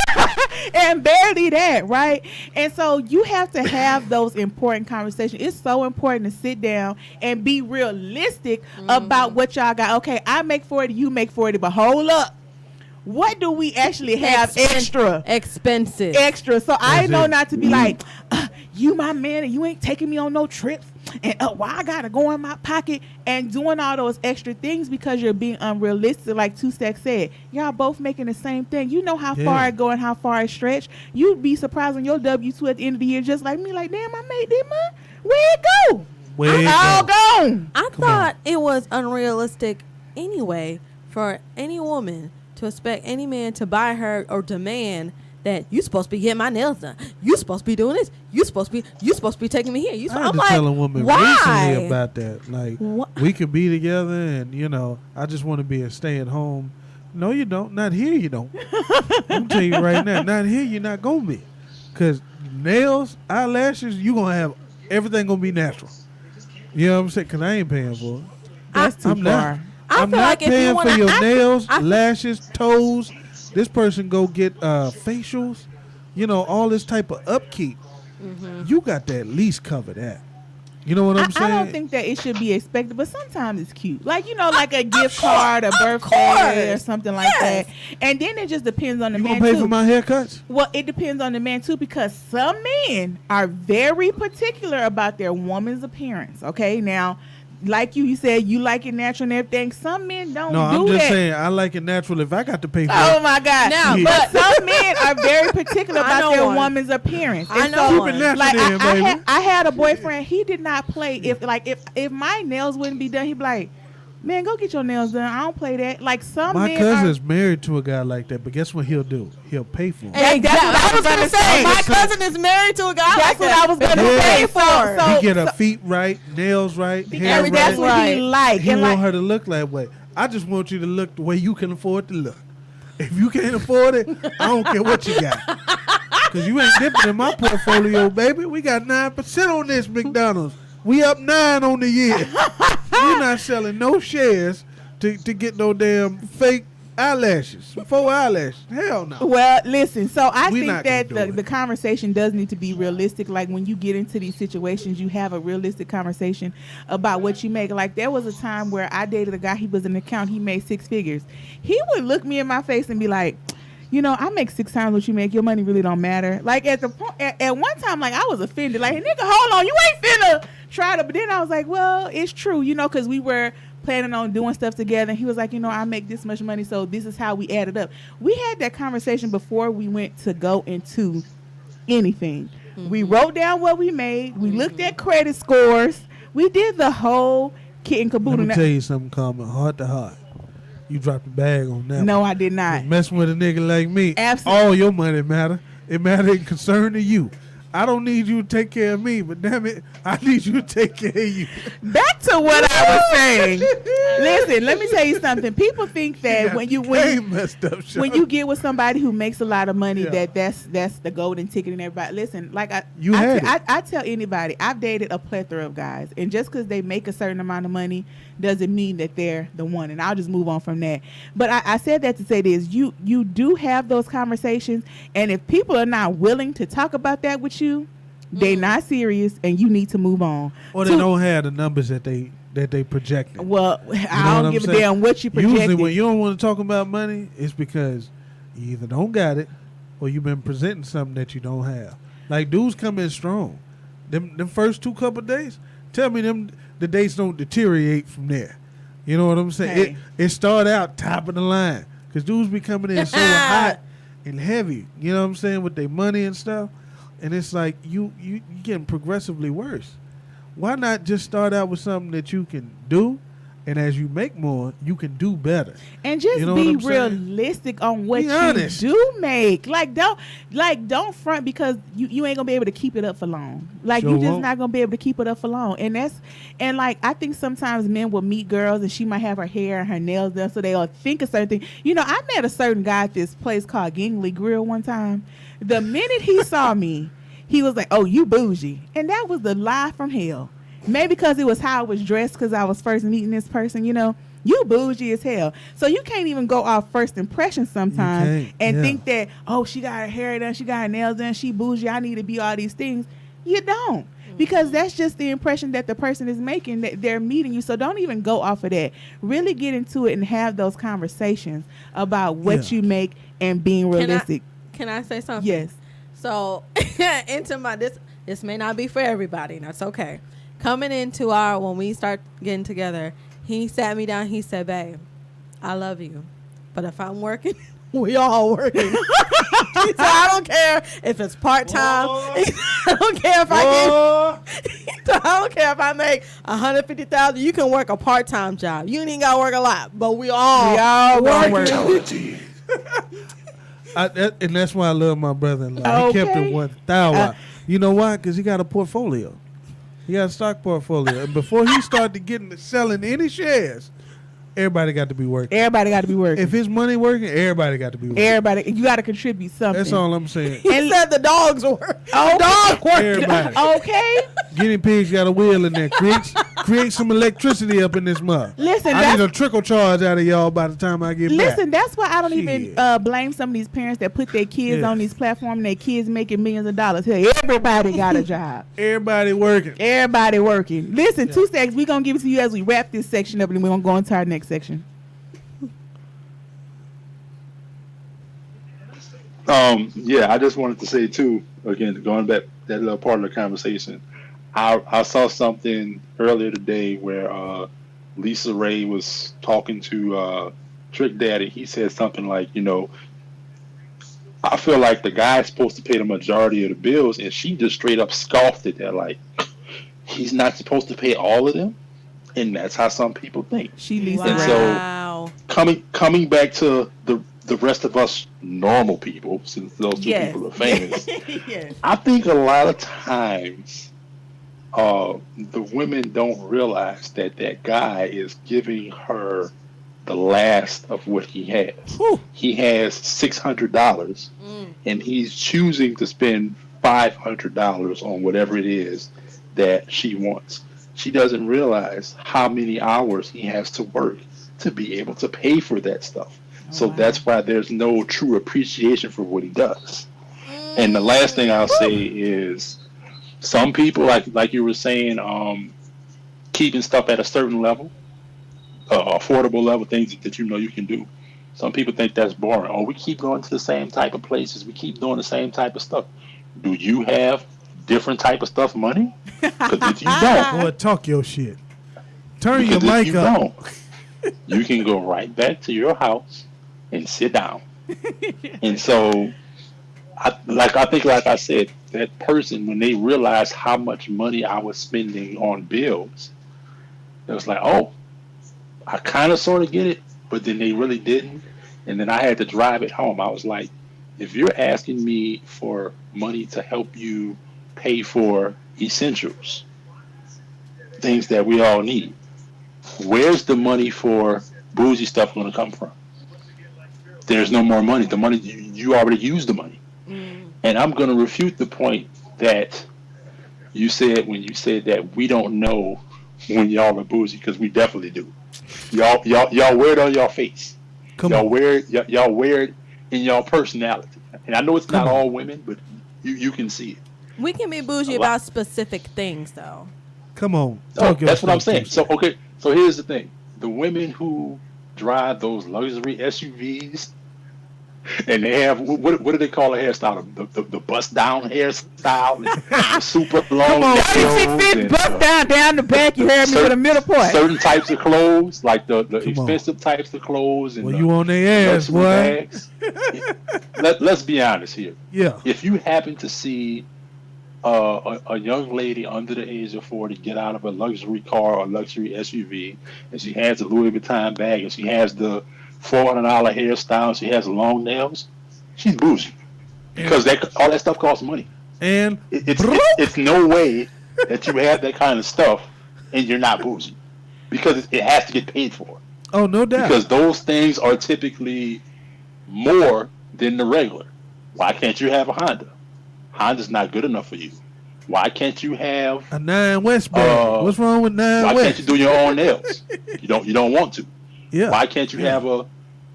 And barely that, right? And so you have to have those important conversations. It's so important to sit down and be realistic about what y'all got. Okay, I make 40, you make 40, but hold up. What do we actually have extra? Expensive. Extra. So I know not to be like, you my man and you ain't taking me on no trips. And why I gotta go in my pocket and doing all those extra things because you're being unrealistic, like Two-Stack said. Y'all both making the same thing. You know how far it go and how far it stretch. You'd be surprised on your W-2 at the end of the year, just like me, like, damn, I made this money. Where it go? Where all gone. I thought it was unrealistic anyway for any woman to expect any man to buy her or demand that you supposed to be getting my nails done. You supposed to be doing this. You supposed to be taking me here. I had to tell a woman recently about that. Like, we could be together, and I just want to be a stay at home. No, you don't. Not here, you don't. I'm tell you right now. Not here, you're not gonna be, because nails, eyelashes, you gonna have everything gonna be natural. You know what I'm saying? Because I ain't paying for it. That's too far. I'm not paying for your nails, lashes, toes. This person go get facials, all this type of upkeep. You got to at least cover that. You know what I'm saying? I don't think that it should be expected, but sometimes it's cute. Like, like a gift card, a birthday, or something like that. And then it just depends on the man, too. You gonna pay for my haircuts? Well, it depends on the man, too, because some men are very particular about their woman's appearance, okay? Now, like you said, you like it natural and everything. Some men don't do that. No, I'm just saying, I like it natural if I got to pay for it. Oh, my God. Now, but some men are very particular about their woman's appearance. I know. Keep it natural baby. I had a boyfriend. He did not play. If my nails wouldn't be done, he'd be like, man, go get your nails done. I don't play that. Like, some men my cousin's married to a guy like that, but guess what he'll do? He'll pay for him. Hey, that's what I was going to say. My cousin is married to a guy like that. That's what I was going to pay for. So, he get her feet right, nails right, hair right. That's what he like. He want her to look that way. I just want you to look the way you can afford to look. If you can't afford it, I don't care what you got. Because you ain't dipping in my portfolio, baby. We got 9% on this McDonald's. We up 9 on the year. You're not selling no shares to get no damn fake Eyelashes. 4 eyelashes. Hell no. Well, listen, so I We think not gonna that do the, it. the conversation does need to be realistic. Like when you get into these situations, you have a realistic conversation about what you make. Like there was a time where I dated a guy, he was an account, he made 6 figures. He would look me in my face and be like, you know, I make 6 times what you make. Your money really don't matter. Like at the point, at one time, like I was offended. Like, nigga, hold on, you ain't finna try to. But then I was like, well, it's true, you know, because we were planning on doing stuff together. And he was like, you know, I make this much money, so this is how we added up. We had that conversation before we went to go into anything. We wrote down what we made. We looked at credit scores. We did the whole kit and Let caboodle. me tell you something, Carmen. Heart to heart. You dropped the bag on that. No, one. I did not. Messing with a nigga like me. Absolutely. All your money matter. It matter in concern to you. I don't need you to take care of me, but damn it, I need you to take care of you. Back to what I was saying. Listen, let me tell you something. People think that when you messed up, when you get with somebody who makes a lot of money, Yeah. that's the golden ticket and everybody. Listen, like I tell anybody, I've dated a plethora of guys, and just because they make a certain amount of money doesn't mean that they're the one. And I'll just move on from that. But I said that to say this: you do have those conversations, and if people are not willing to talk about that with you, they're not serious, and you need to move on. Or they don't have the numbers that they project. Well, I don't give a damn what you projected. Usually when you don't want to talk about money, it's because you either don't got it or you've been presenting something that you don't have. Like dudes come in strong. Them first 2 couple days, tell me the dates don't deteriorate from there. You know what I'm saying? Hey. It start out top of the line because dudes be coming in so hot and heavy. You know what I'm saying, with their money and stuff. And it's like you getting progressively worse. Why not just start out with something that you can do, and as you make more, you can do better. And just You know be what I'm saying? realistic on what Be you honest. do make. Don't front, because you ain't gonna be able to keep it up for long. Like Sure you just won't. not gonna be able to keep it up for long. And like I think sometimes men will meet girls and she might have her hair and her nails done, so they'll think a certain thing. You know, I met a certain guy at this place called Gingley Grill one time. The minute he saw me, he was like, "Oh, you bougie," and that was the lie from hell. Maybe because it was how I was dressed, because I was first meeting this person, you know. You bougie as hell. So you can't even go off first impression sometimes and think that, oh, she got her hair done, she got her nails done, she bougie, I need to be all these things. You don't. Because that's just the impression that the person is making, that they're meeting you. So don't even go off of that. Really get into it and have those conversations about what you make and being realistic. Can I say something? Yes. So into my this may not be for everybody, and that's okay. Coming into when we start getting together, he sat me down, he said, "Babe, I love you, but if I'm working, we all working." He said, "I don't care if it's part-time. I don't care if I don't care if I make $150,000. You can work a part-time job. You ain't got to work a lot, but we all working." And that's why I love my brother-in-law. He kept it 1,000. You know why? Because he got a portfolio. He got a stock portfolio. And before he started selling any shares, everybody got to be working. Everybody got to be working. If his money working, everybody got to be working. Everybody, you got to contribute something. That's all I'm saying. He said the dogs work. Oh, Dog work. Everybody. Okay. Guinea pigs got a wheel in there. Create some electricity up in this mug. Listen, I need a trickle charge out of y'all by the time I get back. Listen, that's why I don't even Shit. blame some of these parents that put their kids on these platforms and their kids making millions of dollars. Hey, everybody got a job. Everybody working. Everybody working. Listen, 2 seconds. We're going to give it to you as we wrap this section up, and then we're going to go into our next section. Yeah, I just wanted to say too, again, going back that little part of the conversation, I saw something earlier today where Lisa Ray was talking to Trick Daddy. He said something like, you know, I feel like the guy's supposed to pay the majority of the bills, and she just straight up scoffed at that, like, he's not supposed to pay all of them, and that's how some people think. She Lisa And Ray. so coming back to the rest of us normal people, since those two people are famous, Yes. I think a lot of times the women don't realize that guy is giving her the last of what he has. Whew. He has $600 and he's choosing to spend $500 on whatever it is that she wants. She doesn't realize how many hours he has to work to be able to pay for that stuff. So wow. that's why there's no true appreciation for what he does. And the last thing I'll say is some people, like you were saying, keeping stuff at a certain level, affordable level, things that you know you can do. Some people think that's boring. Oh, we keep going to the same type of places. We keep doing the same type of stuff. Do you have different type of stuff money? Because if you don't, Boy, talk your shit. Turn your because if mic you up. don't, you can go right back to your house and sit down. And so, I think, like I said, that person, when they realized how much money I was spending on bills, it was like, oh, I kind of sort of get it, but then they really didn't. And then I had to drive it home. I was like, if you're asking me for money to help you pay for essentials, things that we all need, where's the money for bougie stuff going to come from? There's no more money. The money, you already used the money. And I'm going to refute the point that you said when you said that we don't know when y'all are bougie, because we definitely do. Y'all wear it on your face. Y'all wear it in your personality. And I know it's not all women, but you can see it. We can be bougie about specific things, though. Come on. That's what I'm saying. So here's the thing. The women who drive those luxury SUVs and they have, what do they call a hairstyle? The bust down hairstyle, and super long nails, Bust down the back. You heard me with a middle part. Certain types of clothes, like the expensive types of clothes, and you on their ass, boy. Bags. Let's be honest here. Yeah. If you happen to see a young lady under the age of 40 get out of a luxury car or luxury SUV, and she has a Louis Vuitton bag, and she has the $400 hairstyle, she has long nails, she's bougie, because all that stuff costs money. And it's no way that you have that kind of stuff and you're not bougie, because it has to get paid for. Oh, no doubt. Because those things are typically more than the regular. Why can't you have a Honda? Honda's not good enough for you. Why can't you have a 9 West bag? What's wrong with 9 West? Why can't you do your own nails? You don't want to. Yeah. Why can't you have a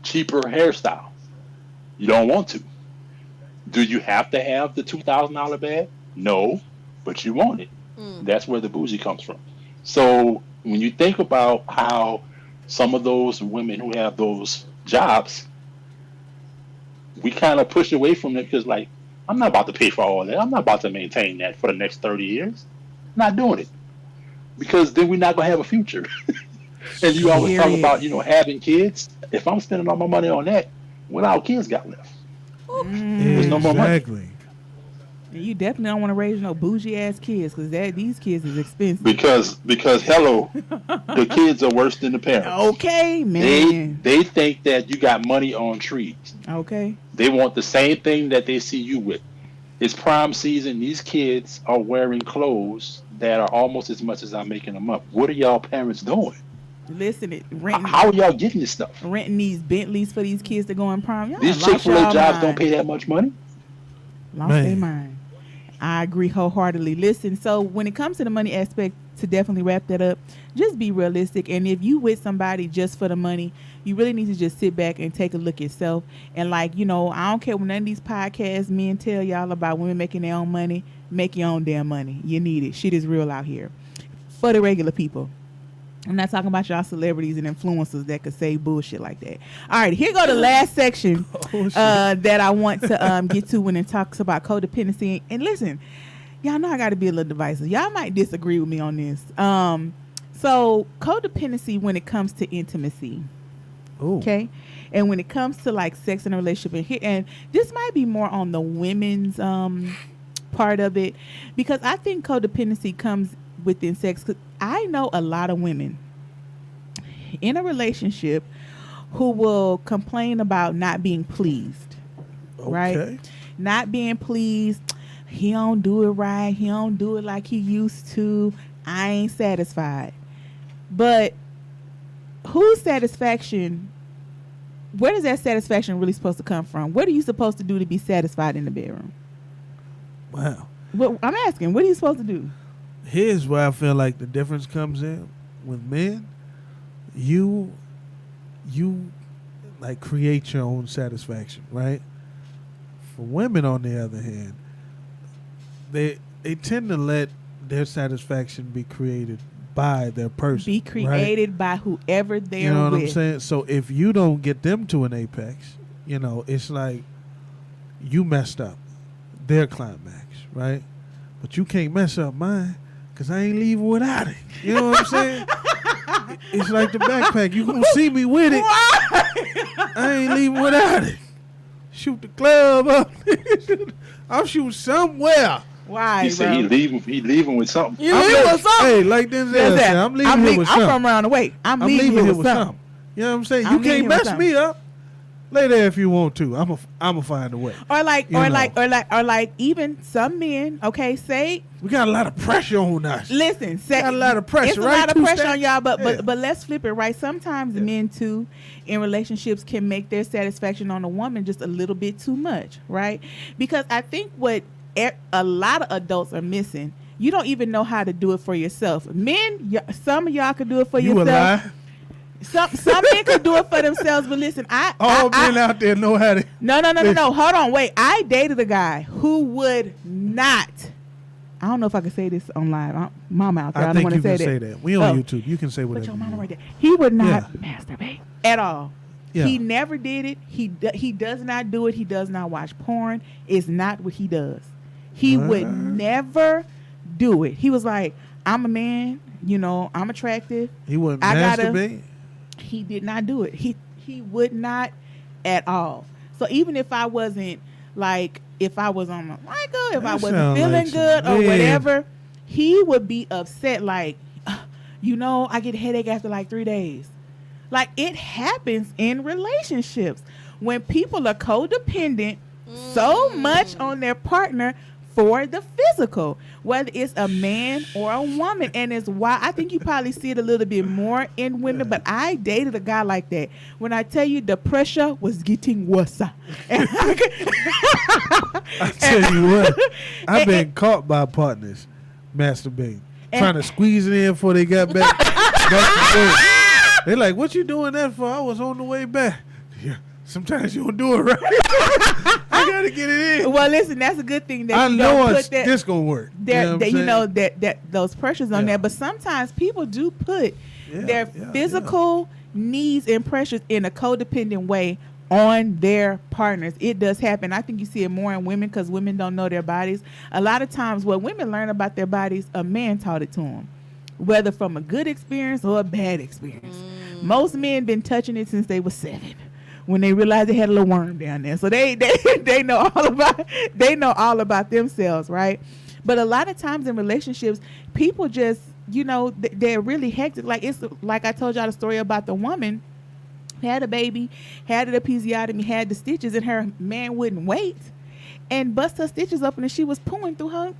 cheaper hairstyle? You don't want to. Do you have to have the $2,000 bag? No, but you want it. That's where the bougie comes from. So when you think about how some of those women who have those jobs, we kind of push away from it because, like, I'm not about to pay for all that. I'm not about to maintain that for the next 30 years. I'm not doing it. Because then we're not going to have a future. And you always talk about, having kids. If I'm spending all my money on that, what our kids got left? There's no more money. Exactly. You definitely don't want to raise no bougie ass kids, because these kids is expensive. Because hello, the kids are worse than the parents. Okay, man. They think that you got money on trees. Okay. They want the same thing that they see you with. It's prime season. These kids are wearing clothes that are almost as much as I'm making them up. What are y'all parents doing? Listen, how are y'all getting this stuff? Renting these Bentleys for these kids to go in prom. Y'all these Chick-fil-A jobs don't pay that much money. Lost their mind. I agree wholeheartedly. Listen, so when it comes to the money aspect, to definitely wrap that up, just be realistic. And if you with somebody just for the money, you really need to just sit back and take a look yourself. And I don't care when none of these podcast men tell y'all about women making their own money. Make your own damn money. You need it. Shit is real out here. For the regular people. I'm not talking about y'all celebrities and influencers that could say bullshit like that. All right, here go the last section that I want to get to when it talks about codependency. And listen, y'all know I got to be a little divisive. Y'all might disagree with me on this. So codependency when it comes to intimacy. Ooh. Okay? And when it comes to like sex in a relationship, and this might be more on the women's part of it, because I think codependency comes within sex. 'Cause I know a lot of women in a relationship who will complain about not being pleased. Okay. Right? Not being pleased. He don't do it right. He don't do it like he used to. I ain't satisfied. But whose satisfaction, where does that satisfaction really supposed to come from? What are you supposed to do to be satisfied in the bedroom? Wow. Well, I'm asking, what are you supposed to do? Here's where I feel like the difference comes in with men. You like create your own satisfaction, right? For women, on the other hand, they tend to let their satisfaction be created by their person. Be created by whoever they're You know what with. I'm saying? So if you don't get them to an apex, it's like you messed up their climax, right? But you can't mess up mine because I ain't leaving without it. You know what I'm saying? It's like the backpack. You gonna see me with it. I ain't leaving without it. Shoot the club up. I'm shooting somewhere. Why, He said he leaving with something. You leaving with something? Hey, like Denzel said, I'm leaving here with something. I'm from around the way. I'm leaving here with something. You know what I'm saying? You can't mess me up. Lay there if you want to. I'ma find a way. Or like even some men, okay, say we got a lot of pressure on us. Listen, say got a lot of pressure, it's a right? lot of pressure on y'all, but Yeah. but let's flip it, right? Sometimes men too in relationships can make their satisfaction on a woman just a little bit too much, right? Because I think what a lot of adults are missing, you don't even know how to do it for yourself. Men, some of y'all could do it for yourself. You a lie. Some men could do it for themselves, but listen, all men out there know how to. No. Hold on, wait. I dated a guy who would not. I don't know if I can say this on live. Mama out there, I don't think want you to can say say that. that. We on YouTube. You can say whatever. Put your you mama want. right there. He would not masturbate at all. Yeah. He never did it. He does not do it. He does not watch porn. It's not what he does. He would never do it. He was like, I'm a man. I'm attractive. He wouldn't masturbate. He did not do it. He would not at all. So even if I wasn't if I was on my Michael, if I wasn't feeling good or whatever, he would be upset. Like, I get a headache after 3 days. Like, it happens in relationships when people are codependent so much on their partner for the physical, whether it's a man or a woman. And it's why I think you probably see it a little bit more in women, but I dated a guy like that. When I tell you the pressure was getting worse. I tell you what, I've been caught by partners masturbating, trying to squeeze it in before they got back to work. They're like, what you doing that for? I was on the way back. Yeah. Sometimes you don't do it right. I gotta get it in. Well, listen, that's a good thing that I you know don't put this gonna work. That those pressures on there. But sometimes people do put their physical needs and pressures in a codependent way on their partners. It does happen. I think you see it more in women because women don't know their bodies. A lot of times, what women learn about their bodies, a man taught it to them, whether from a good experience or a bad experience. Most men been touching it since they were 7. When they realized they had a little worm down there, so they know all about themselves, right? But a lot of times in relationships, people just they're really hectic. Like it's like I told y'all the story about the woman had a baby, had an episiotomy, had the stitches, and her man wouldn't wait and bust her stitches open, and she was pulling through her.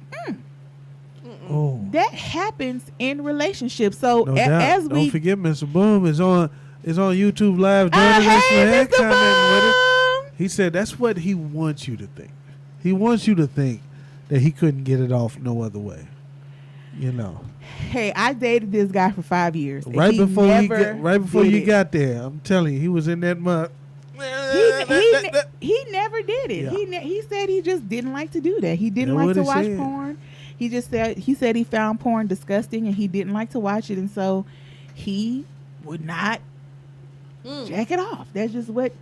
Oh, that happens in relationships. So don't forget, Mr. Boom is on YouTube Live joining us hey, for commenting with it. He said that's what he wants you to think. He wants you to think that he couldn't get it off no other way. Hey, I dated this guy for 5 years. Right before you got there, I'm telling you, he was in that mud. He never did it. Yeah. He said he just didn't like to do that. He didn't like to watch porn. He said he found porn disgusting and he didn't like to watch it, and so he would not jack it off. That's just what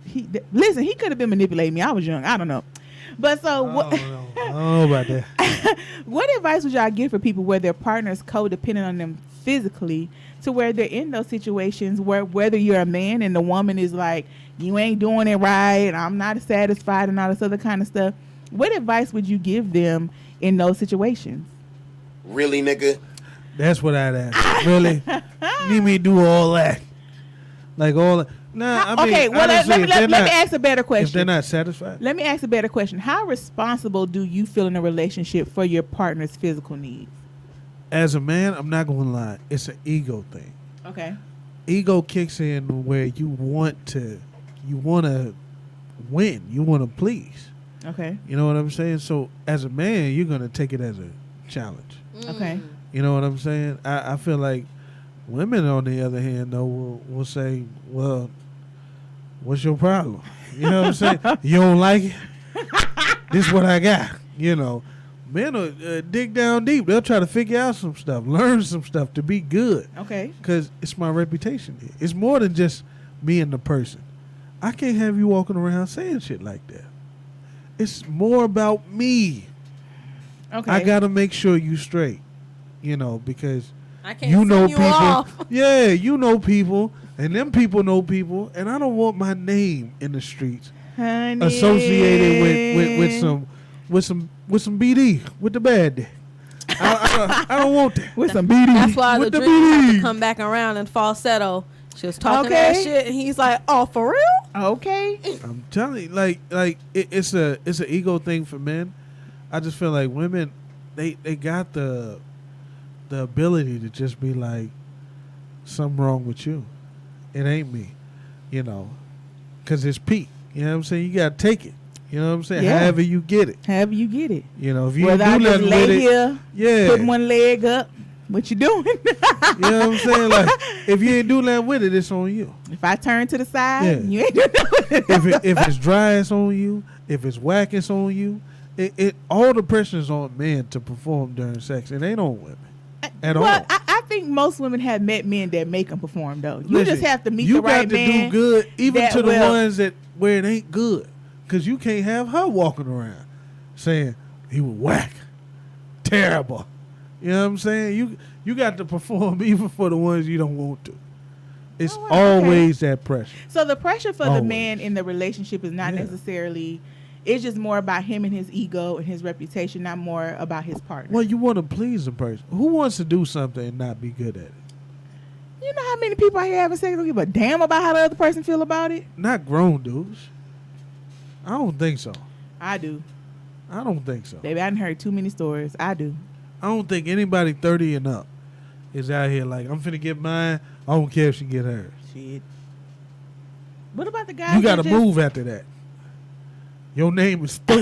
listen, he could have been manipulating me. I was young. I don't know. But so what? I don't know about that. What advice would y'all give for people where their partner is codependent on them physically, to where they're in those situations where whether you're a man and the woman is like, you ain't doing it right, and I'm not satisfied, and all this other kind of stuff? What advice would you give them in those situations? Really, nigga? That's what I'd ask. Really? Need me to do all that? Like all that? Nah, I mean, okay, well, honestly, let me ask a better question. If they're not satisfied? Let me ask a better question. How responsible do you feel in a relationship for your partner's physical needs? As a man, I'm not going to lie. It's an ego thing. Okay. Ego kicks in where you want to win. You want to please. Okay. You know what I'm saying? So as a man, you're going to take it as a challenge. Okay. You know what I'm saying? I feel like women, on the other hand, though, will say, well, What's your problem? You know what I'm saying? You don't like it? This is what I got. You know, men will dig down deep. They'll try to figure out some stuff, learn some stuff to be good. Okay. Because it's my reputation. It's more than just me and the person. I can't have you walking around saying shit like that. It's more about me. Okay. I got to make sure you straight, you know, because I can't you know you people. off. Yeah, you know people, and them people know people, and I don't want my name in the streets Honey. associated with some BD, with the bad day. I don't want that. With some BD. That's why With the the dream had to beat. come back around and falsetto. She was talking Okay. that shit, and he's like, "Oh, for real?" Okay. I'm telling you, like it's an ego thing for men. I just feel like women, they got the ability to just be like, something wrong with you. It ain't me, you know, because it's Pete. You know what I'm saying? You got to take it. You know what I'm saying? Yeah. However you get it. However you get it. You know, if you Whether I do just nothing lay with it, here, yeah. put one leg up, what you doing? You know what I'm saying? Like, if you ain't do nothing with it, it's on you. If I turn to the side, Yeah. you ain't doing nothing. If it's dry, it's on you. If it's whack, it's on you. It all the pressure is on men to perform during sex. It ain't on women at Well, all. I think most women have met men that make them perform, though. You Listen, just have to meet you the right got man. to do good, even that to the will- ones that where it ain't good, because you can't have her walking around saying he was whack, terrible. You know what I'm saying? You got to perform even for the ones you don't want to. It's Oh, wow, okay. always that pressure. So the pressure for the Always. man in the relationship is not Yeah. necessarily. It's just more about him and his ego and his reputation, not more about his partner. Well, you want to please a person. Who wants to do something and not be good at it? You know how many people out here having sex don't give a damn about how the other person feel about it? Not grown dudes. I don't think so. I do. I don't think so. Baby, I done heard too many stories. I do. I don't think anybody 30 and up is out here like, I'm finna get mine. I don't care if she get hers. Shit. What about the guys? You got to that just- move after that. Your name is Thor.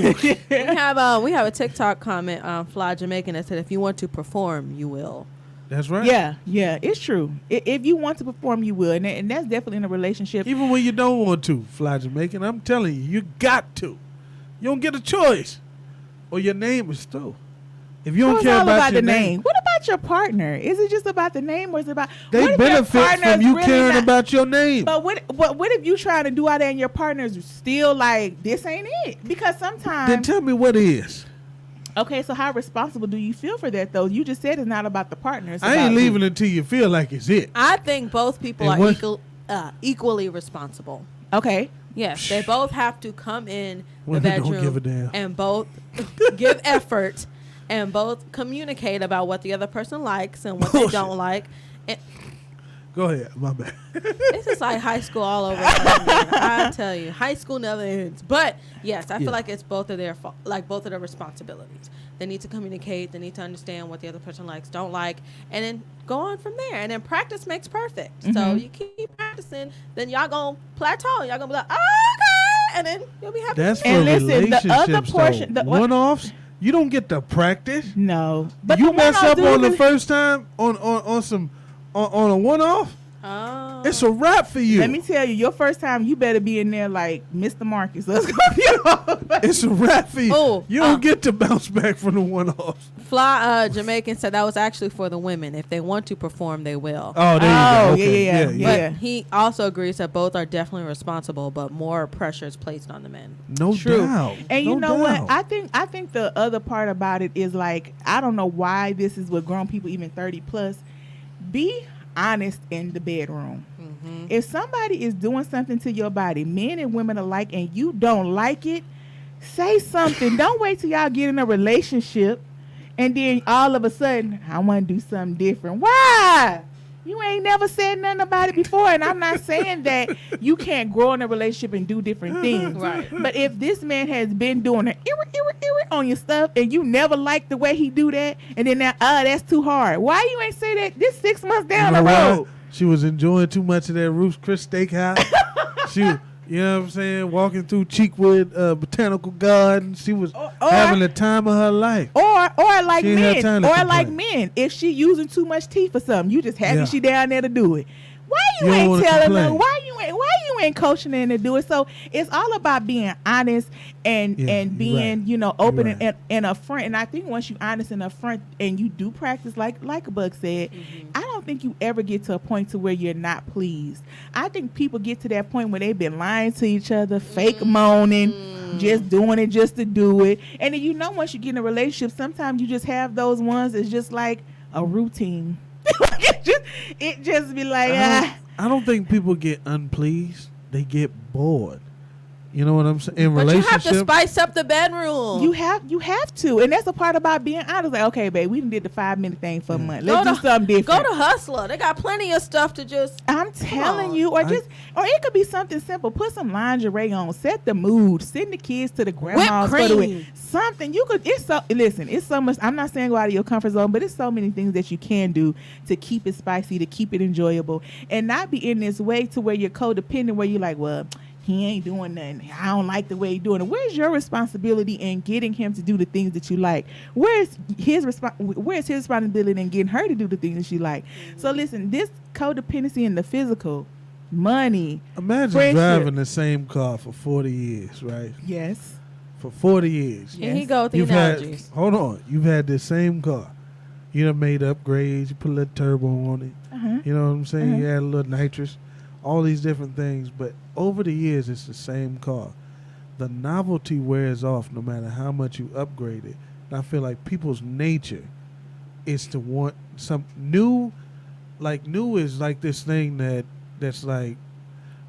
We have a TikTok comment on Fly Jamaican that said, "If you want to perform, you will." That's right. Yeah, it's true. If you want to perform, you will, and that's definitely in a relationship. Even when you don't want to, Fly Jamaican, I'm telling you, you got to. You don't get a choice. Or your name is Thor. If you So don't it's care all about the your name, What about your partner? Is it just about the name, or is it about what they if your benefit partner's from you really caring not- about your name. But what if you trying to do all that and your partner's still like, this ain't it? Because sometimes. Then tell me what is. Okay, so how responsible do you feel for that, though? You just said it's not about the partner. It's I about ain't you. leaving until you feel like it's it. I think both people And are what- equally responsible. Okay. Yes, they both have to come in the Women don't bedroom give a damn. and both give effort and both communicate about what the other person likes and what they Bullshit. don't like. And Go ahead. My bad. this is like high school all over again. I tell you, high school never ends. But yes, I Yeah. feel like it's both of their both of their responsibilities. They need to communicate. They need to understand what the other person likes, don't like, and then go on from there. And then practice makes perfect. So Mhm. you keep practicing, then y'all gonna plateau. Y'all gonna be like, oh, okay, and then you'll be happy. That's for And listen, the relationships, other portion- though. the- what- One-offs, you don't get to practice. No. But You the mess one-off up do on the even- first time on a one-off, Oh. it's a wrap for you. Let me tell you, your first time, you better be in there like Mr. Marcus. Let's go. You know? It's a wrap for you. Oh, You don't get to bounce back from the one-offs. Fly Jamaican said that was actually for the women. If they want to perform, they will. Oh, there Oh, you go. Okay. yeah. But Yeah. he also agrees that both are definitely responsible, but more pressure is placed on the men. No True. doubt. And you No know doubt. what? I think the other part about it is like, I don't know why this is with grown people, even 30 plus. Be honest in the bedroom. If somebody is doing something to your body, men and women alike, and you don't like it, say something. Don't wait till y'all get in a relationship and then all of a sudden, I want to do something different. Why? You ain't never said nothing about it before, and I'm not saying that you can't grow in a relationship and do different things. Right. But if this man has been doing an on your stuff and you never liked the way he do that, and then now, that's too hard. Why you ain't say that this 6 months down You know the what? road? She was enjoying too much of that Ruth's Chris Steakhouse. She, you know what I'm saying, walking through Cheekwood Botanical Garden. She was having the time of her life. Or like She ain't had time men, to or like complain. men, if she using too much tea for something, you just happy Yeah. she down there to do it. Why You you don't ain't wanna telling complain. them? Why you ain't coaching them to do it. So it's all about being honest and being, right. you know, open Right. and upfront. And I think once you honest and upfront and you do practice, like Buck said, I don't think you ever get to a point to where you're not pleased. I think people get to that point where they've been lying to each other, fake moaning, just doing it just to do it. And then, you know, once you get in a relationship, sometimes you just have those ones. It's just like a routine. it just be like, I don't think people get unpleased. They get bored. You know what I'm saying? In But you relationship, have to spice up the bedroom. you have to, and that's a part about being honest. Like, okay, babe, we done did the 5-minute thing for a month. Let's do something different. Go to Hustler. They got plenty of stuff to just. I'm telling you, or it could be something simple. Put some lingerie on, set the mood, send the kids to the grandma's Whipped for the cream. something you could. It's so much. I'm not saying go out of your comfort zone, but it's so many things that you can do to keep it spicy, to keep it enjoyable, and not be in this way to where you're codependent, where you're like, well, he ain't doing nothing. I don't like the way he's doing it. Where's your responsibility in getting him to do the things that you like? Where's his responsibility in getting her to do the things that she like? So listen, this codependency in the physical, money. imagine friendship. driving the same car for 40 years, right? Yes. For 40 years. Here he go with the You've analogies. hold on. You've had this same car. You done made upgrades. You put a little turbo on it. Uh-huh. You know what I'm saying? You add a little nitrous. All these different things. But over the years, it's the same car. The novelty wears off no matter how much you upgrade it. And I feel like people's nature is to want some new. Like new is like this thing that's like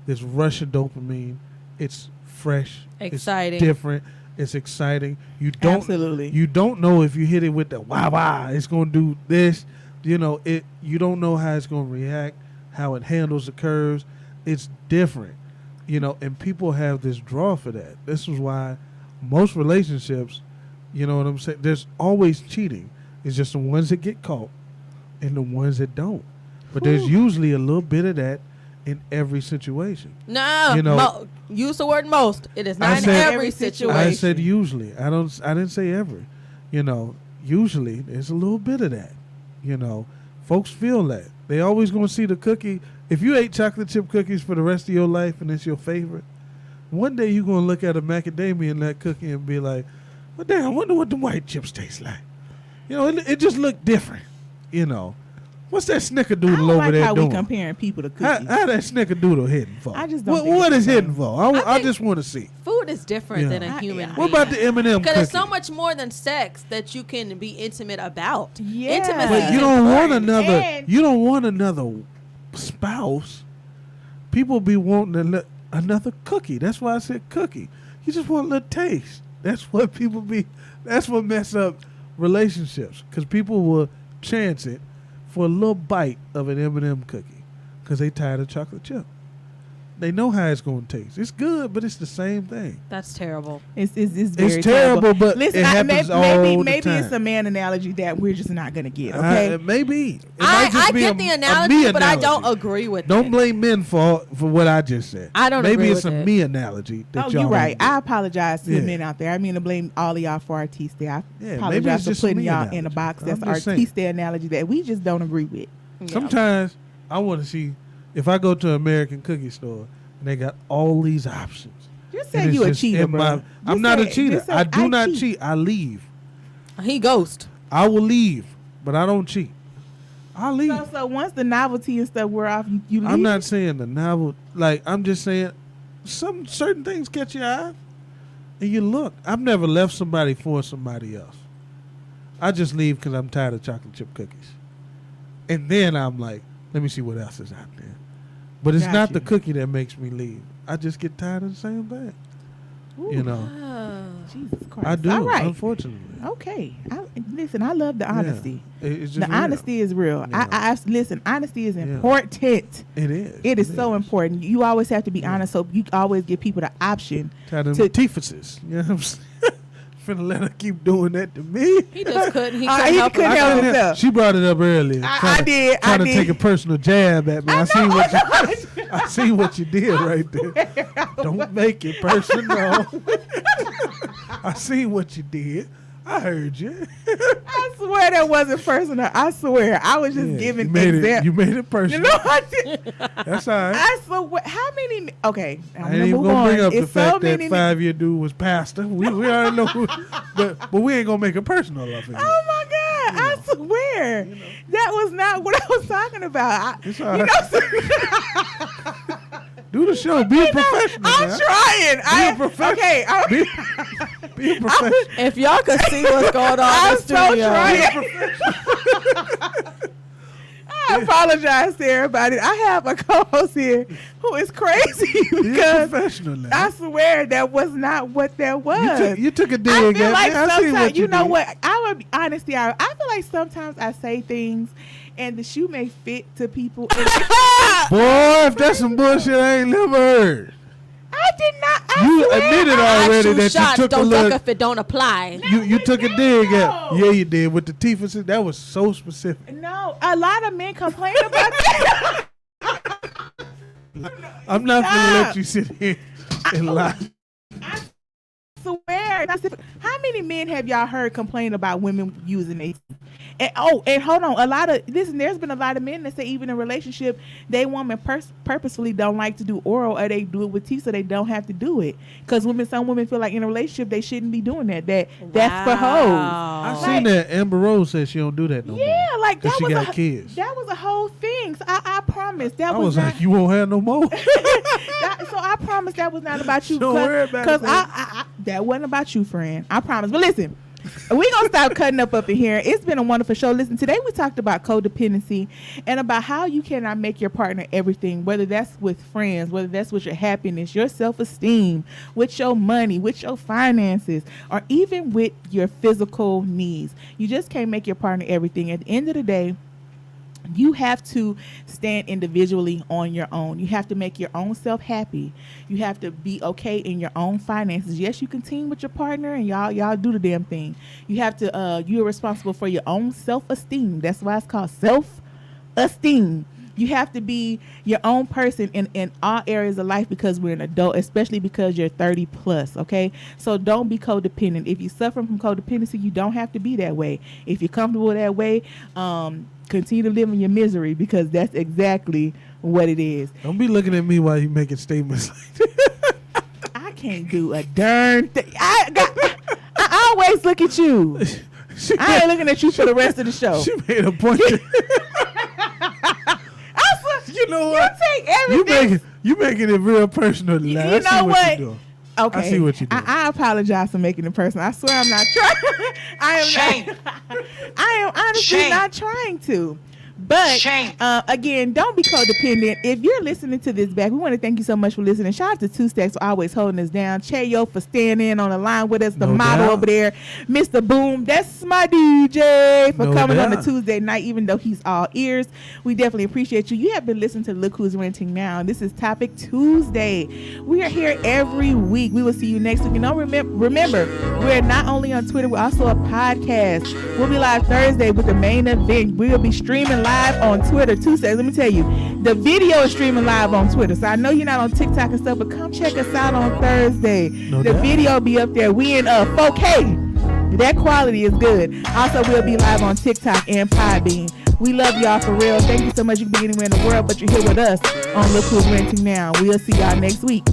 this rush of dopamine. It's fresh. Exciting. It's different. It's exciting. You don't Absolutely. You don't know if you hit it with the wah, it's gonna do this. You know it. You don't know how it's gonna react, how it handles the curves. It's different. You know, and people have this draw for that. This is why most relationships, you know what I'm saying, there's always cheating. It's just the ones that get caught and the ones that don't. But there's usually a little bit of that in every situation. No, You know- use the word most. It is I not in said- every situation. I said usually. I didn't say every. You know, usually there's a little bit of that. You know, folks feel that. They always gonna see the cookie. If you ate chocolate chip cookies for the rest of your life and it's your favorite, one day you're gonna look at a macadamia in that cookie and be like, well, damn, I wonder what the white chips taste like. You know, it just looked different. You know. What's that I snickerdoodle don't over like there how doing? we comparing people to How cookies. that snickerdoodle hidden for? I just don't think What it's is the hidden same. for? I I think- just want to see. Food is different Yeah. than a human being. What about the M&M cookie? Because there's so much more than sex that you can be intimate about. Yeah. Intimacy But is You don't want important. another. And- You don't want another spouse. People be wanting another cookie. That's why I said cookie. You just want a little taste. That's what people be. That's what mess up relationships. Because people will chance it for a little bite of an M&M cookie because they tired of chocolate chip. They know how it's going to taste. It's good, but it's the same thing. That's terrible. It's very terrible, but listen, it happens all the maybe time. it's a man analogy that we're just not gonna get. Okay, Maybe. It might just I be get a the me analogy, but I don't analogy. agree with Don't it. blame men for what I just said. I don't Maybe agree it's with a it. me analogy that oh, y'all you're right. don't I apologize to Yeah. the men out there. I mean to blame all of y'all for artiste. I Yeah, maybe apologize it's for just putting me y'all in a analogy. box I'm that's just saying. artiste analogy that we just don't agree with. Yeah. Sometimes I want to see if I go to an American cookie store and they got all these options. Just and say it's you a just cheater, in bro. my- I'm Just not a say- cheater. just say, I do not cheat. cheat. I leave. He ghost. I will leave, but I don't cheat. I leave. So once the novelty and stuff wear off, you leave. I'm not saying the novel. Like I'm just saying, some certain things catch your eye, and you look. I've never left somebody for somebody else. I just leave because I'm tired of chocolate chip cookies, and then I'm like, let me see what else is out there. But it's Got not you. the cookie that makes me leave. I just get tired of the same thing. You know, Jesus Christ. I do. All right. Unfortunately, Okay. Listen, I love the honesty. It's just The real. honesty is real. Yeah. I listen. Honesty is important. It is. It is so important. You always have to be honest, so you always give people the option. Tired of to- teefuses. You know what I'm saying? Finna let her keep doing that to me. He just couldn't. He He couldn't help couldn't himself. help himself. She brought it up earlier. I did. Trying to I take did. a personal jab at me. I see what you. I see what you did right there. Don't make it personal. I see what you did. I heard you. I swear that wasn't personal. I swear. I was just giving examples. You made it personal. No, I didn't. That's all right. I swear. How many? Okay. I ain't even going to bring up the fact that 5-year dude was pastor. We already know. But we ain't going to make it personal off of it. Oh, my God. I swear. That was not what I was talking about. It's all right. Do the show. Be a professional. I'm trying. Be a professional. Okay. Be a professional. If y'all could see what's going on in the studio. I apologize to everybody. I have a co-host here who is crazy because I swear that was not what that was. You took a dig. I feel like sometimes you know what? I would be honest. I feel like sometimes I say things and the shoe may fit to people. Boy, if that's some bullshit I ain't never heard. I did not. You admitted already that you took don't a look. Duck if it don't apply. You took a dig at. Yeah, you did with the teeth. That was so specific. No, a lot of men complain about that. I'm not gonna let you sit here and lie. I swear. How many men have y'all heard complain about women using it? And hold on, there's been a lot of men that say even in a relationship, they women purposefully don't like to do oral, or they do it with teeth so they don't have to do it. Because some women feel like in a relationship they shouldn't be doing that. That's for hoes. I seen that Amber Rose said she don't do that no more. Yeah, like that she was got kids. That was a whole thing. So I promise that I was like, you won't have no more. So I promise that was not about you. Don't worry about it. Because that wasn't about you, friend. I promise. But listen. We're going to stop cutting up in here. It's been a wonderful show. Listen, today we talked about codependency and about how you cannot make your partner everything, whether that's with friends, whether that's with your happiness, your self-esteem, with your money, with your finances, or even with your physical needs. You just can't make your partner everything. At the end of the day, you have to stand individually on your own. You have to make your own self happy. You have to be okay in your own finances. Yes, you can team with your partner and y'all do the damn thing. You have to you're responsible for your own self-esteem. That's why it's called self-esteem. You have to be your own person in all areas of life because we're an adult, especially because you're 30 plus, okay? So don't be codependent. If you suffer from codependency, you don't have to be that way. If you're comfortable that way, continue to live in your misery because that's exactly what it is. Don't be looking at me while you making statements like that. I can't do a darn thing. I always look at you. I ain't looking at you for the rest of the show. She made a point. You know what? You take everything. You making it real personal. You know what? Okay. I see what you do. I apologize for making it personal. I swear I'm not trying. I am honestly not trying to. But again, don't be codependent. If you're listening to this back, we want to thank you so much for listening. Shout out to Two Stacks for always holding us down. Chayo for staying in on the line with us. The model over there, Mr. Boom. That's my DJ for coming on the Tuesday night, even though he's all ears. We definitely appreciate you. You have been listening to Look Who's Renting Now. This is Topic Tuesday. We are here every week. We will see you next week. You know, remember, we're not only on Twitter, we're also a podcast. We'll be live Thursday with the main event. We'll be streaming live on Twitter. Tuesdays, let me tell you, the video is streaming live on Twitter. So I know you're not on TikTok and stuff, but come check us out on Thursday. The video will be up there. We in 4K. That quality is good. Also, we'll be live on TikTok and Podbean. We love y'all for real. Thank you so much. You can be anywhere in the world, but you're here with us on Look Who's Renting Now. We'll see y'all next week.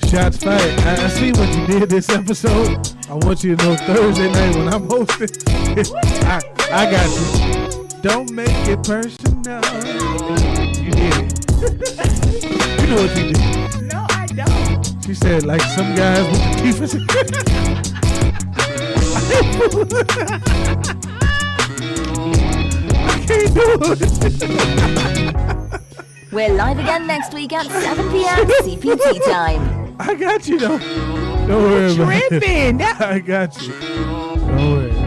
Shots fired. I see what you did this episode. I want you to know Thursday night when I'm hosting, I got you. Don't make it personal. You did it. You know what you did. No, I don't. She said, like some guys with the teeth. I can't do it. We're live again next week at 7 p.m. CPT time. I got you though. Don't worry about it. Tripping. I got you. Don't worry.